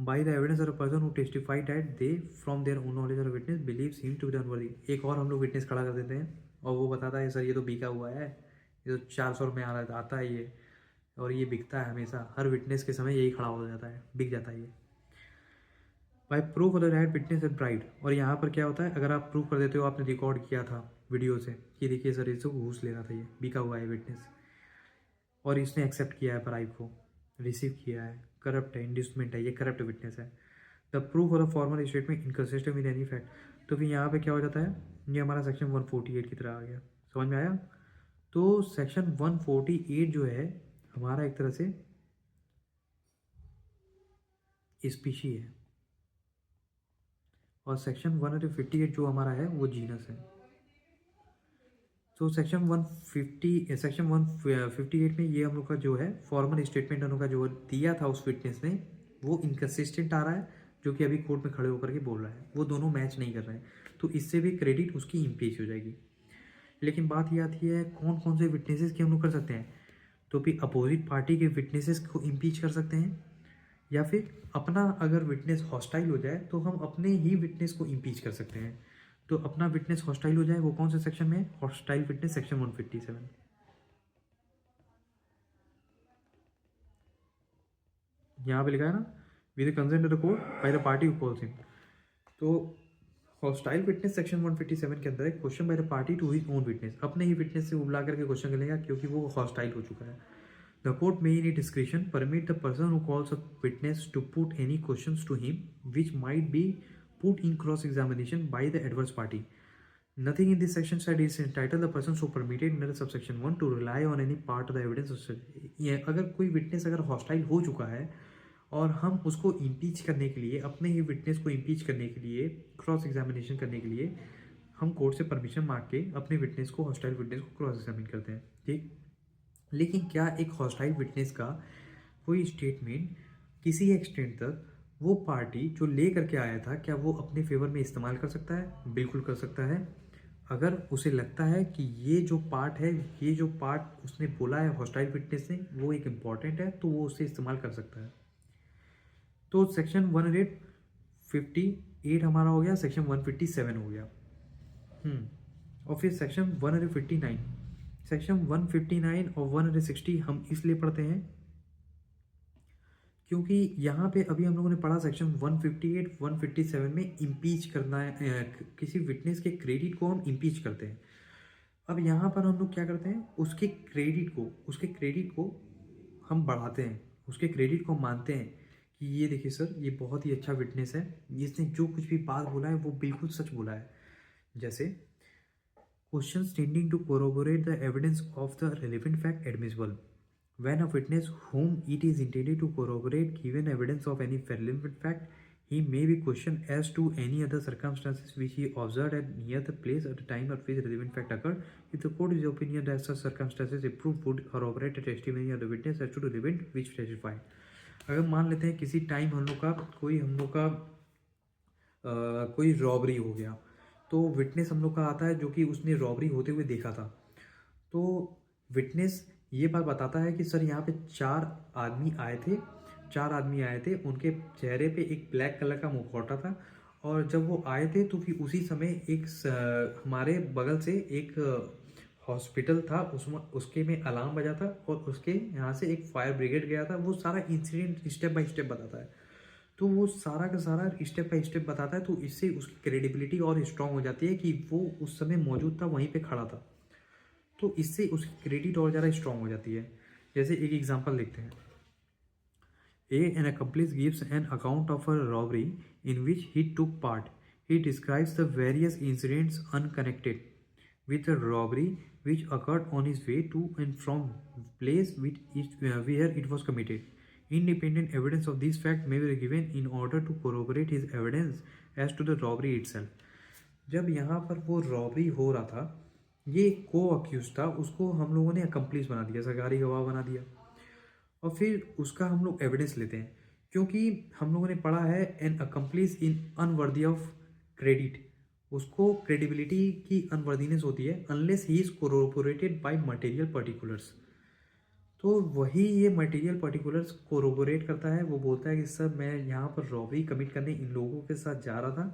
by the evidence of a person who testified that they from their own knowledge of witness believes him to be unworthy. एक और हम लोग विटनेस खड़ा कर देते हैं और वो बताता है सर ये तो बिका हुआ है, ये तो 400 रुपये आता है ये, और ये बिकता है हमेशा, हर विटनेस के समय यही खड़ा हो जाता है, बिक जाता है ये। By proof of the right witness and bribed, और यहाँ पर क्या होता है, अगर आप प्रूफ कर देते हो, आपने रिकॉर्ड किया था वीडियो से कि देखिए सर इसको घूस ले रहा था, ये बिका हुआ है विटनेस, और इसने एक्सेप्ट किया है ब्राइब को, रिसीव किया है, करप्ट है, इंड्यूसमेंट है, ये करप्ट विटनेस है। The proof of the formal statement inconsistent with any fact, तो फिर यहाँ पे क्या हो जाता है, ये हमारा सेक्शन 148 की तरह आ गया। समझ में आया? तो सेक्शन 148 जो है हमारा एक तरह से स्पीशी है, और सेक्शन 158 जो हमारा है वो जीनस है। तो सेक्शन 158 में ये हम लोग का जो है फॉर्मल स्टेटमेंट हम लोग का जो दिया था उस विटनेस ने, वो इनकंसिस्टेंट आ रहा है, जो कि अभी कोर्ट में खड़े होकर के बोल रहा है, वो दोनों मैच नहीं कर रहे हैं, तो इससे भी क्रेडिट उसकी इम्पीच हो जाएगी। लेकिन बात ये आती है कौन कौन से विटनेसेस की हम लोग कर सकते हैं, तो भी अपोजिट पार्टी के विटनेसेस को इम्पीच कर सकते हैं, या फिर अपना अगर विटनेस हॉस्टाइल हो जाए तो हम अपने ही विटनेस को इम्पीच कर सकते हैं। तो अपना विटनेस हॉस्टाइल हो जाए वो कौन से सेक्शन में? Hostile witness section 157। यहाँ पे लिखा है ना, with consent of the court by the party who calls him. तो हॉस्टाइल विटनेस सेक्शन 157 के अंदर है question by the party to his own witness, अपने ही विटनेस से बुला करके क्वेश्चन करेगा क्योंकि वो हॉस्टाइल हो चुका है। The court may in description permit the person who calls a witness to put any questions to him which might be put in cross examination by the adverse party. Nothing in this section said is entitled the person so permitted under subsection 1 to rely on any part of the evidence. ये अगर कोई witness अगर hostile हो चुका है और हम उसको इम्पीच करने के लिए, अपने ही विटनेस को इम्पीच करने के लिए, क्रॉस एग्जामिनेशन करने के लिए हम कोर्ट से परमिशन मांग के अपने विटनेस को, हॉस्टाइल विटनेस को क्रॉस एग्जामिन करते हैं, ठीक। लेकिन क्या एक हॉस्टाइल विटनेस का कोई स्टेटमेंट किसी एक्सटेंट तक वो पार्टी जो ले करके आया था, क्या वो अपने फेवर में इस्तेमाल कर सकता है? बिल्कुल कर सकता है। अगर उसे लगता है कि ये जो पार्ट है, ये जो पार्ट उसने बोला है हॉस्टाइल विटनेस ने, वो एक इम्पॉर्टेंट है, तो वो उसे इस्तेमाल कर सकता है। तो सेक्शन 158 हमारा हो गया, सेक्शन 157 हो गया। और फिर सेक्शन 159, सेक्शन 159 और 160 हम इसलिए पढ़ते हैं क्योंकि यहाँ पे अभी हम लोगों ने पढ़ा सेक्शन 158, 157 में इम्पीच करना है, किसी विटनेस के क्रेडिट को हम इम्पीच करते हैं। अब यहाँ पर हम लोग क्या करते हैं, उसके क्रेडिट को हम बढ़ाते हैं, उसके क्रेडिट को मानते हैं कि ये देखिए सर ये बहुत ही अच्छा विटनेस है, इसने जो कुछ भी बात बोला है वो बिल्कुल सच बोला है। जैसे questions tending to corroborate the evidence of the relevant fact admissible when a witness whom it is intended to corroborate given evidence of any relevant fact, he may be questioned as to any other circumstances which he observed at near the place at the time at which relevant fact occurred. If the court is of opinion that such circumstances approved would corroborate the testimony of the witness as to the relevant which testified. अगर मान लेते हैं किसी time हम लोग का कोई robbery हो गया, तो विटनेस हम लोग का आता है जो कि उसने रॉबरी होते हुए देखा था, तो विटनेस ये बात बताता है कि सर यहाँ पे चार आदमी आए थे, उनके चेहरे पे एक ब्लैक कलर का मुखौटा था, और जब वो आए थे तो फिर उसी समय एक हमारे बगल से एक हॉस्पिटल था, उसके में अलार्म बजा था, और उसके यहाँ से एक फायर ब्रिगेड गया था। वो सारा इंसिडेंट स्टेप बाय स्टेप बताता है, तो वो सारा का सारा स्टेप बाय स्टेप बताता है, तो इससे उसकी क्रेडिबिलिटी और स्ट्रांग हो जाती है कि वो उस समय मौजूद था, वहीं पे खड़ा था, तो इससे उसकी क्रेडिट और ज़्यादा स्ट्रांग हो जाती है। जैसे एक एग्जांपल देखते हैं, N accomplice gives an account of a robbery in which he took part. He describes the various incidents unconnected with the robbery which occurred on his way to and from place where it was committed. Independent evidence of this fact may be given in order to corroborate his evidence as to the robbery itself. जब यहाँ पर वो robbery हो रहा था, ये को accused था, उसको हम लोगों ने अकम्प्लिस बना दिया, सरकारी गवाह बना दिया, और फिर उसका हम लोग एविडेंस लेते हैं, क्योंकि हम लोगों ने पढ़ा है an accomplice in unworthy of credit, उसको क्रेडिबिलिटी की अनवर्दीनेस होती है unless he is corroborated by material particulars. तो वही ये मटेरियल पर्टिकुलर्स कोरोबोरेट करता है, वो बोलता है कि सर मैं यहाँ पर रॉबरी कमिट करने इन लोगों के साथ जा रहा था,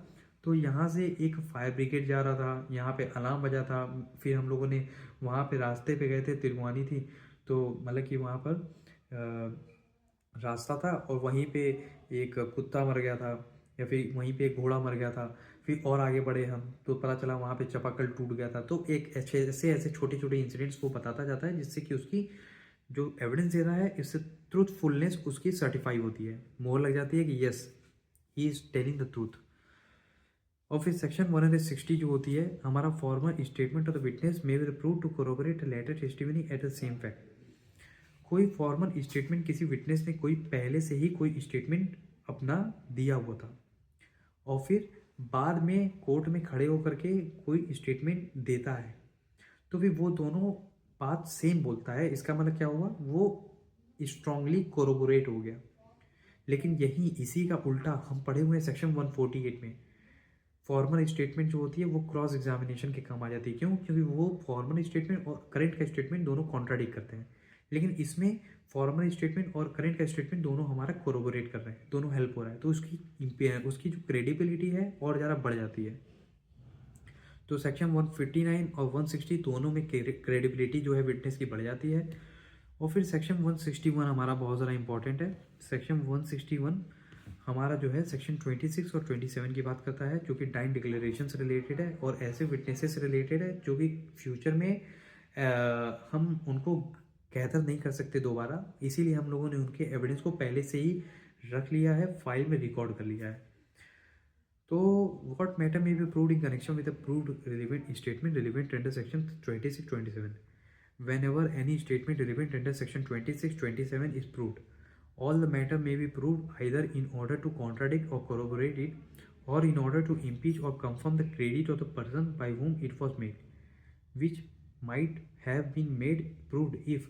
तो यहाँ से एक फायर ब्रिगेड जा रहा था, यहाँ पे अलार्म बजा था, फिर हम लोगों ने वहाँ पे रास्ते पे गए थे, तिरवानी थी, तो मतलब कि वहाँ पर रास्ता था और वहीं पे एक कुत्ता मर गया था, या फिर वहीं पे एक घोड़ा मर गया था, फिर और आगे बढ़े हम तो पता चला वहाँ पे चापाकल टूट गया था। तो एक ऐसे ऐसे छोटे छोटे इंसिडेंट्स को बताता जाता है, जिससे कि उसकी जो एविडेंस दे रहा है इससे ट्रूथफुलनेस उसकी सर्टिफाई होती है, मोहर लग जाती है कि yes he is telling the truth. और फिर सेक्शन 160 जो होती है, हमारा formal statement of the witness may be prove to corroborate later testimony at the same fact. कोई फॉर्मल स्टेटमेंट किसी विटनेस ने कोई पहले से ही कोई स्टेटमेंट अपना दिया हुआ था और फिर बाद में कोर्ट में खड़े होकर के कोई स्टेटमेंट देता है, तो फिर वो दोनों बात सेम बोलता है, इसका मतलब क्या हुआ, वो स्ट्रांगली कोरोबोरेट हो गया। लेकिन यही इसी का उल्टा हम पढ़े हुए हैं सेक्शन 148 में, फॉर्मल स्टेटमेंट जो होती है वो क्रॉस एग्जामिनेशन के काम आ जाती है। क्यों? क्योंकि वो फॉर्मल स्टेटमेंट और करंट का स्टेटमेंट दोनों कॉन्ट्राडिक्ट करते हैं, लेकिन इसमें फॉर्मल स्टेटमेंट और करंट का स्टेटमेंट दोनों हमारा कोरोबोरेट कर रहे हैं, दोनों हेल्प हो रहा है, तो उसकी जो क्रेडिबिलिटी है और ज़्यादा बढ़ जाती है। तो सेक्शन 159 और 160 दोनों में क्रेडिबिलिटी जो है विटनेस की बढ़ जाती है। और फिर सेक्शन 161 हमारा बहुत ज़्यादा इंपॉर्टेंट है। सेक्शन 161 हमारा जो है सेक्शन 26 और 27 की बात करता है, जो कि डाइन डिक्लेरेशन से रिलेटेड है और ऐसे विटनेसेस से रिलेटेड है जो कि फ्यूचर में हम उनको गैदर नहीं कर सकते दोबारा, इसीलिए हम लोगों ने उनके एविडेंस को पहले से ही रख लिया है, फाइल में रिकॉर्ड कर लिया है। तो what matter may be proved in connection with the proved relevant statement relevant under section 26-27 whenever any statement relevant under section 26-27 is proved, all the matter may be proved either in order to contradict or corroborate it, or in order to impeach or confirm the credit of the person by whom it was made, which might have been made proved if।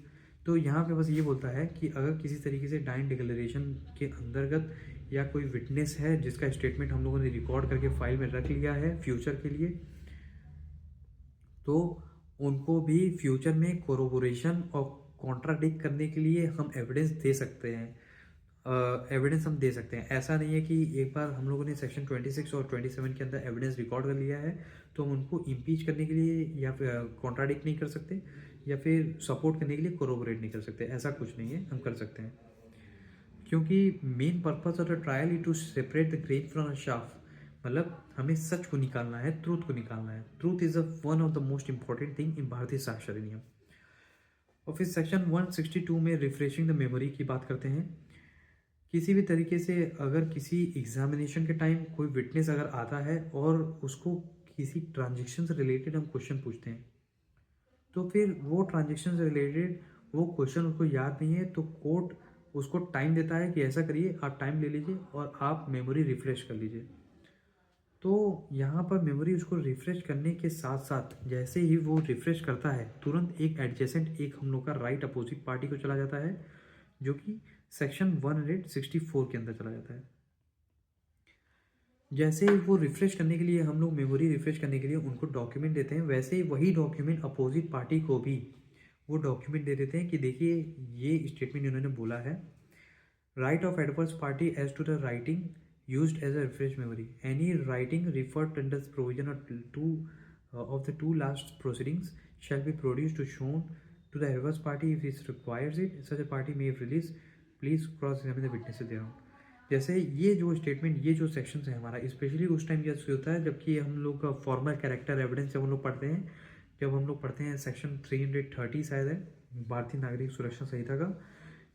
तो यहाँ पे बस ये बोलता है कि अगर किसी तरीके से डाइन डिक्लेरेशन के अंतर्गत या कोई विटनेस है जिसका स्टेटमेंट हम लोगों ने रिकॉर्ड करके फाइल में रख लिया है फ्यूचर के लिए, तो उनको भी फ्यूचर में कोरोबोरेशन और कॉन्ट्राडिक्ट करने के लिए हम एविडेंस दे सकते हैं, एविडेंस हम दे सकते हैं। ऐसा नहीं है कि एक बार हम लोगों ने सेक्शन 26 और 27 के अंदर एविडेंस रिकॉर्ड कर लिया है तो हम उनको इम्पीच करने के लिए या फिर कॉन्ट्राडिक्ट नहीं कर सकते या फिर सपोर्ट करने के लिए कोरोबोरेट नहीं कर सकते, ऐसा कुछ नहीं है, हम कर सकते हैं। क्योंकि main purpose of the trial is to separate the grain from the chaff, मतलब हमें सच को निकालना है, ट्रूथ को निकालना है। Truth is one of the most important thing in भारतीय साक्षर नियम। और फिर सेक्शन 162 में रिफ्रेशिंग द मेमोरी की बात करते हैं। किसी भी तरीके से अगर किसी एग्जामिनेशन के टाइम कोई विटनेस अगर आता है और उसको किसी ट्रांजेक्शन से रिलेटेड हम क्वेश्चन पूछते हैं, तो फिर वो ट्रांजेक्शन से रिलेटेड वो क्वेश्चन उसको याद नहीं है, तो कोर्ट उसको टाइम देता है कि ऐसा करिए, आप टाइम ले लीजिए और आप मेमोरी रिफ्रेश कर लीजिए। तो यहाँ पर मेमोरी उसको रिफ्रेश करने के साथ साथ जैसे ही वो रिफ्रेश करता है, तुरंत एक एडजेसेंट एक हम लोग का राइट अपोजिट पार्टी को चला जाता है, जो कि सेक्शन 164 के अंदर चला जाता है। जैसे ही वो रिफ्रेश करने के लिए हम लोग मेमोरी रिफ्रेश करने के लिए उनको डॉक्यूमेंट देते हैं, वैसे ही वही डॉक्यूमेंट अपोजिट पार्टी को भी वो डॉक्यूमेंट दे देते हैं कि देखिए ये स्टेटमेंट इन्होंने बोला है, right of adverse party as to the writing used as a refresh memory. Any writing referred under the provision of the two last proceedings shall be produced to shown to the adverse party if it requires it. Such a party may release. Please cross-examine the witnesses thereon. जैसे ये जो statement, ये जो section है हमारा, specially उस time जैसे होता है जबकि हम लोग का फॉर्मल कैरेक्टर एविडेंस जब हम लोग पढ़ते हैं, जब हम लोग पढ़ते हैं सेक्शन 330 शायद है भारतीय नागरिक सुरक्षा संहिता का,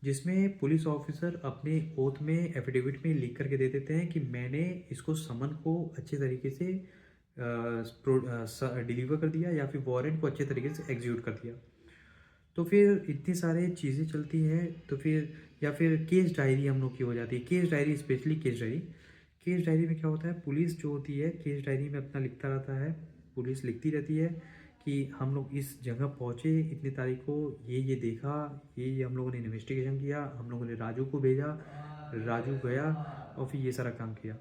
जिसमें पुलिस ऑफिसर अपने ओथ में एफिडेविट में लिख करके दे देते हैं कि मैंने इसको समन को अच्छे तरीके से डिलीवर कर दिया या फिर वारंट को अच्छे तरीके से एग्जीक्यूट कर दिया। तो फिर इतनी सारी चीज़ें चलती हैं, तो फिर या फिर केस डायरी हम लोग की हो जाती है। Case diary, specially case diary में क्या होता है, पुलिस जो होती है केस डायरी में अपना लिखता रहता है, पुलिस लिखती रहती है कि हम लोग इस जगह पहुँचे इतनी तारीख को, ये देखा, ये हम लोगों ने इन्वेस्टिगेशन किया, हम लोगों ने राजू को भेजा, राजू गया और फिर ये सारा काम किया।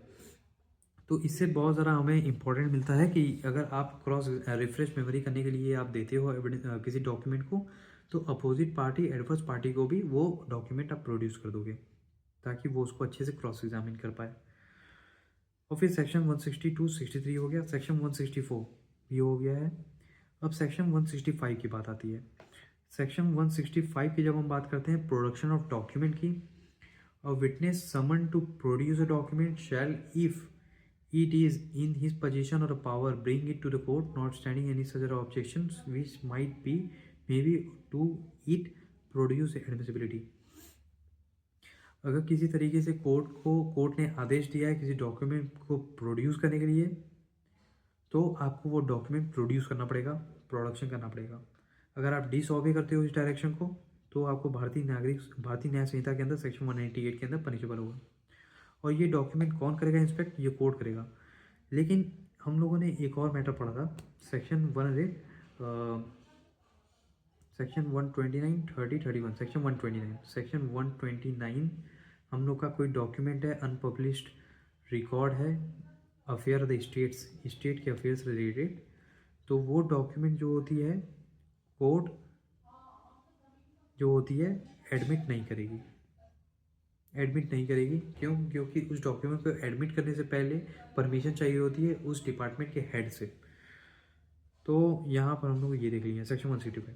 तो इससे बहुत ज़्यादा हमें इम्पोर्टेंट मिलता है कि अगर आप क्रॉस रिफ्रेश मेमोरी करने के लिए आप देते हो किसी डॉक्यूमेंट को, तो अपोजिट पार्टी, एडवर्स पार्टी को भी वो डॉक्यूमेंट आप प्रोड्यूस कर दोगे ताकि वो उसको अच्छे से क्रॉस एग्जामिन कर पाए। और फिर सेक्शन 162, 63 हो गया, सेक्शन 164 ये हो गया है। अब सेक्शन 165 की बात आती है। सेक्शन 165 की जब हम बात करते हैं प्रोडक्शन ऑफ डॉक्यूमेंट की, a witness summoned to produce a document shall, if it is in his possession or a power, bring it to the court, notwithstanding any such other objections which may be to it produce admissibility। अगर किसी तरीके से court ने आदेश दिया है किसी document को produce करने के लिए, तो आपको वो डॉक्यूमेंट प्रोड्यूस करना पड़ेगा, प्रोडक्शन करना पड़ेगा। अगर आप डिसऑबे करते हो इस डायरेक्शन को, तो आपको भारतीय न्याय संहिता के अंदर सेक्शन 198 के अंदर पनिशेबल होगा। और ये डॉक्यूमेंट कौन करेगा इंस्पेक्ट, ये कोर्ट करेगा। लेकिन हम लोगों ने एक और मैटर पढ़ा था, सेक्शन 129, 30, 31, सेक्शन 129 हम लोग का कोई डॉक्यूमेंट है, अनपब्लिश्ड रिकॉर्ड है, अफेयर ऑफ द स्टेट के अफेयर से रिलेटेड, तो वो डॉक्यूमेंट जो होती है कोर्ट जो होती है एडमिट नहीं करेगी। क्यों? क्योंकि उस डॉक्यूमेंट को एडमिट करने से पहले परमिशन चाहिए होती है उस डिपार्टमेंट के हेड से। तो यहाँ पर हम लोग ये देख लिए सेक्शन 165,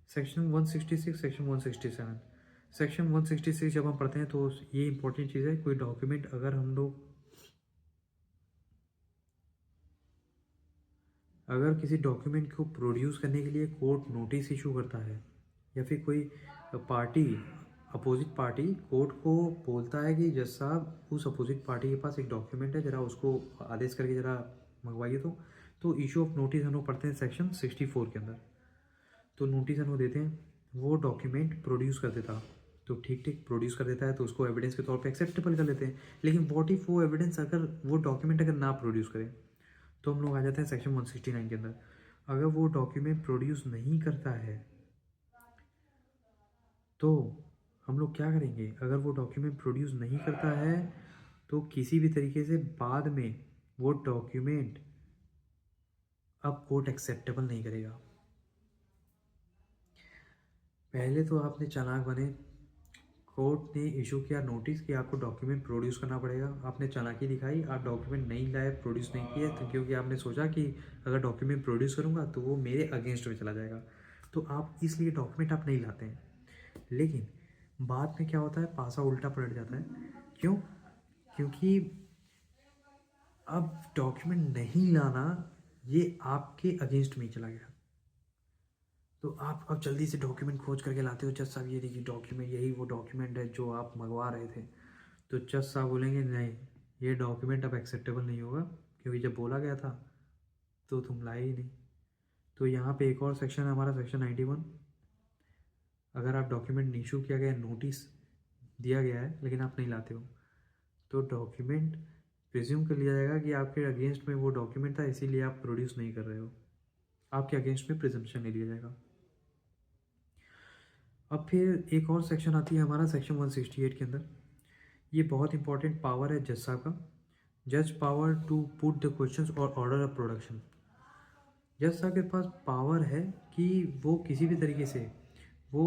सेक्शन 166, सेक्शन 167। सेक्शन 166 जब हम पढ़ते हैं तो ये इंपॉर्टेंट चीज़ है, कोई डॉक्यूमेंट अगर किसी डॉक्यूमेंट को प्रोड्यूस करने के लिए कोर्ट नोटिस इशू करता है या फिर कोई पार्टी, अपोजिट पार्टी कोर्ट को बोलता है कि जज साहब उस अपोजिट पार्टी के पास एक डॉक्यूमेंट है, ज़रा उसको आदेश करके ज़रा मंगवाइए, तो इशू ऑफ नोटिस हम लोग पढ़ते हैं सेक्शन 64 के अंदर। तो नोटिस हम लोग देते हैं, वो डॉक्यूमेंट प्रोड्यूस कर देता, तो ठीक प्रोड्यूस कर देता है तो उसको एविडेंस के तौर पे एक्सेप्टेबल कर लेते हैं। लेकिन व्हाट इफ वो एविडेंस अगर वो डॉक्यूमेंट अगर ना प्रोड्यूस करे, तो हम लोग आ जाते हैं सेक्शन 169 के अंदर। अगर वो डॉक्यूमेंट प्रोड्यूस नहीं करता है तो हम लोग क्या करेंगे, अगर वो डॉक्यूमेंट प्रोड्यूस नहीं करता है तो किसी भी तरीके से बाद में वो डॉक्यूमेंट अब कोर्ट एक्सेप्टेबल नहीं करेगा। पहले तो आपने चालाक बने, कोर्ट ने इशू किया नोटिस कि आपको डॉक्यूमेंट प्रोड्यूस करना पड़ेगा, आपने चालाकी दिखाई, आप डॉक्यूमेंट नहीं लाए, प्रोड्यूस नहीं किए, तो क्योंकि आपने सोचा कि अगर डॉक्यूमेंट प्रोड्यूस करूँगा तो वो मेरे अगेंस्ट में चला जाएगा, तो आप इसलिए डॉक्यूमेंट आप नहीं लाते हैं। लेकिन बाद में क्या होता है, पासा उल्टा पलट जाता है। क्यों? क्योंकि अब डॉक्यूमेंट नहीं लाना ये आपके अगेंस्ट में ही चला गया, तो आप अब जल्दी से डॉक्यूमेंट खोज करके लाते हो, जज साहब ये देखिए डॉक्यूमेंट, यही वो डॉक्यूमेंट है जो आप मंगवा रहे थे। तो जज साहब बोलेंगे नहीं, ये डॉक्यूमेंट अब एक्सेप्टेबल नहीं होगा क्योंकि जब बोला गया था तो तुम लाए ही नहीं। तो यहाँ पे एक और सेक्शन है हमारा, सेक्शन 91। अगर आप डॉक्यूमेंट इशू किया गया, नोटिस दिया गया है लेकिन आप नहीं लाते हो, तो डॉक्यूमेंट प्रिज्यूम कर लिया जाएगा कि आपके अगेंस्ट में वो डॉक्यूमेंट था, इसीलिए आप प्रोड्यूस नहीं कर रहे हो, आपके अगेंस्ट में प्रिजम्पशन ले लिया जाएगा। अब फिर एक और सेक्शन आती है हमारा सेक्शन 168 के अंदर। ये बहुत इंपॉर्टेंट पावर है जज साहब का, जज power to put the questions और ऑर्डर ऑफ प्रोडक्शन। जज साहब के पास पावर है कि वो किसी भी तरीके से वो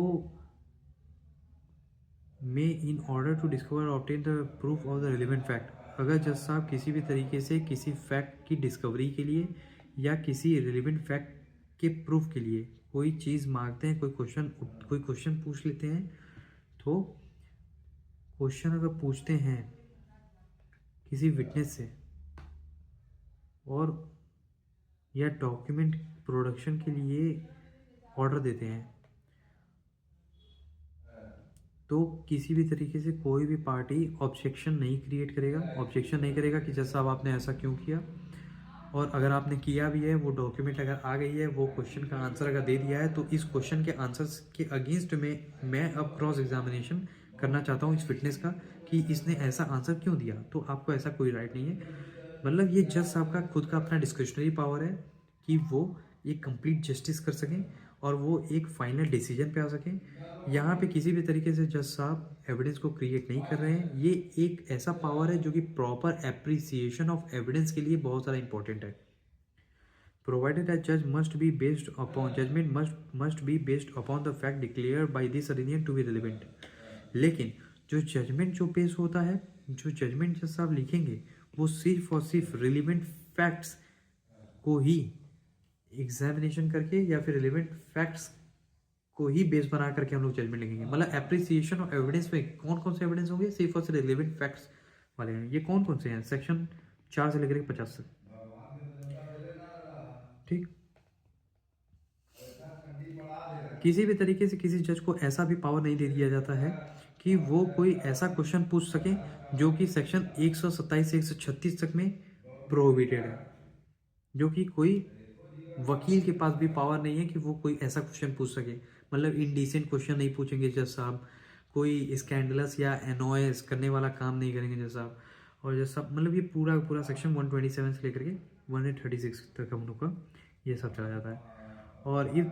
मे इन ऑर्डर टू डिस्कवर और obtain the proof of the relevant fact. अगर जज साहब किसी भी तरीके से किसी फैक्ट की डिस्कवरी के लिए या किसी रिलेवेंट फैक्ट के प्रूफ के लिए कोई चीज़ मांगते हैं, कोई क्वेश्चन पूछ लेते हैं, तो क्वेश्चन अगर पूछते हैं किसी विटनेस से और या डॉक्यूमेंट प्रोडक्शन के लिए ऑर्डर देते हैं, तो किसी भी तरीके से कोई भी पार्टी ऑब्जेक्शन नहीं क्रिएट करेगा, ऑब्जेक्शन नहीं करेगा कि जज साहब आपने ऐसा क्यों किया। और अगर आपने किया भी है, वो डॉक्यूमेंट अगर आ गई है, वो क्वेश्चन का आंसर अगर दे दिया है, तो इस क्वेश्चन के आंसर्स के अगेंस्ट में मैं अब क्रॉस एग्जामिनेशन करना चाहता हूँ इस विटनेस का कि इसने ऐसा आंसर क्यों दिया। तो आपको ऐसा कोई राइट नहीं है। मतलब ये जज साहब का खुद का अपना डिस्क्रिशनरी पावर है कि वो एक कंप्लीट जस्टिस कर सकें और वो एक फाइनल डिसीजन पे आ सकें। यहाँ पे किसी भी तरीके से जज साहब एविडेंस को क्रिएट नहीं कर रहे हैं। ये एक ऐसा पावर है जो कि प्रॉपर एप्रिसिएशन ऑफ एविडेंस के लिए बहुत ज़्यादा इंपॉर्टेंट है। Provided that judge must be based upon judgment must be based upon the fact declared by this arraignment to be relevant। लेकिन जो जजमेंट जो पेश होता है, जो जजमेंट जज साहब लिखेंगे, वो सिर्फ और सिर्फ रिलेवेंट फैक्ट्स को ही एग्जामिनेशन करके या फिर रिलेवेंट फैक्ट्स को ही बेस बना करके हम लोग जजमेंट लिखेंगे। मतलब एप्रिसिएशन ऑफ एविडेंस में कौन कौन से एविडेंस होंगे, सिर्फ और सिर्फ रिलेवेंट फैक्ट्स वाले हैं। ये कौन कौन से हैं, सेक्शन 4 से लेकर 50 तक। ठीक। किसी भी तरीके से किसी जज को ऐसा भी पावर नहीं दे दिया जाता है कि वो कोई ऐसा क्वेश्चन पूछ सके जो कि सेक्शन 127 से 136 तक में प्रोहिबिटेड है, जो कि कोई वकील के पास भी पावर नहीं है कि वो कोई ऐसा क्वेश्चन पूछ सके। मतलब इनडिसेंट क्वेश्चन नहीं पूछेंगे जज साहब, कोई स्कैंडलस या एनॉयस करने वाला काम नहीं करेंगे जज साहब। और जज साहब मतलब ये पूरा पूरा सेक्शन 127 से लेकर के 136 तक हम लोग का ये सब चला जाता है। और if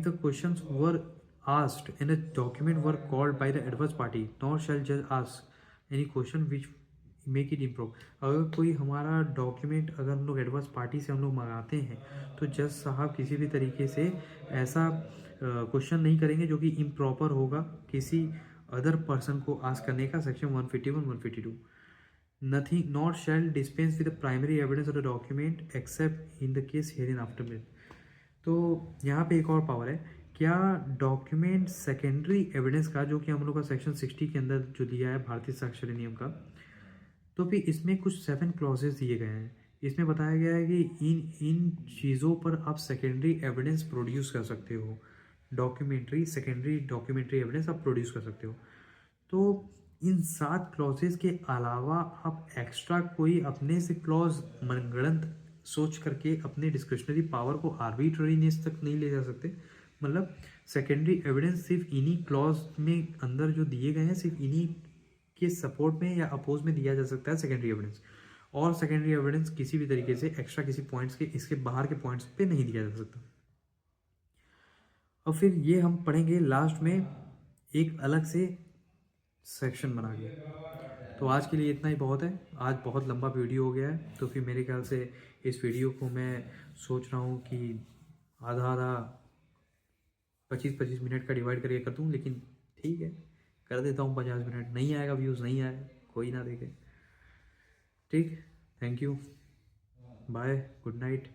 the questions were asked in a document were called by the adverse party, nor shall judge ask any question which make it improve. अगर कोई हमारा डॉक्यूमेंट अगर हम लोग एडवर्स पार्टी से हम लोग मंगाते हैं, तो जज साहब किसी भी तरीके से ऐसा क्वेश्चन नहीं करेंगे जो कि इम्प्रॉपर होगा किसी अदर पर्सन को आस्क करने का। Section 151 152 nothing not shall dispense with the primary evidence of the document except in the case hereinafter में। तो यहाँ पे एक और पावर है, क्या डॉक्यूमेंट सेकेंडरी एविडेंस का, जो कि हम लोग का सेक्शन 60 के अंदर जो दिया है भारतीय साक्षर नियम का, तो फिर इसमें कुछ 7 क्लॉजेस दिए गए हैं। इसमें बताया गया है कि इन चीज़ों पर आप सेकेंडरी एविडेंस प्रोड्यूस कर सकते हो, सेकेंडरी डॉक्यूमेंट्री एविडेंस आप प्रोड्यूस कर सकते हो। तो इन 7 क्लॉजेस के अलावा आप एक्स्ट्रा कोई अपने से क्लॉज मनगढ़ंत सोच करके अपने डिस्क्रिशनरी पावर को आर्बिट्ररीनेस तक नहीं ले जा सकते। मतलब सेकेंडरी एविडेंस सिर्फ इन्हीं क्लॉज में अंदर जो दिए गए हैं, सिर्फ इन्हीं के सपोर्ट में या अपोज में दिया जा सकता है सेकेंडरी एविडेंस। और सेकेंडरी एविडेंस किसी भी तरीके से एक्स्ट्रा किसी पॉइंट्स के, इसके बाहर के पॉइंट्स पे नहीं दिया जा सकता। और फिर ये हम पढ़ेंगे लास्ट में एक अलग से सेक्शन बना के। तो आज के लिए इतना ही बहुत है। आज बहुत लंबा वीडियो हो गया है, तो फिर मेरे ख्याल से इस वीडियो को मैं सोच रहा हूँ कि आधा आधा 25-25 मिनट का डिवाइड करके कर दूँ, लेकिन ठीक है कर देता हूँ 50 मिनट। नहीं आएगा व्यूज़, नहीं आएगा, कोई ना देखे। ठीक, thank you, bye, good night.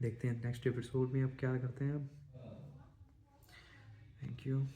देखते हैं नेक्स्ट एपिसोड में अब क्या करते हैं अब। Thank you.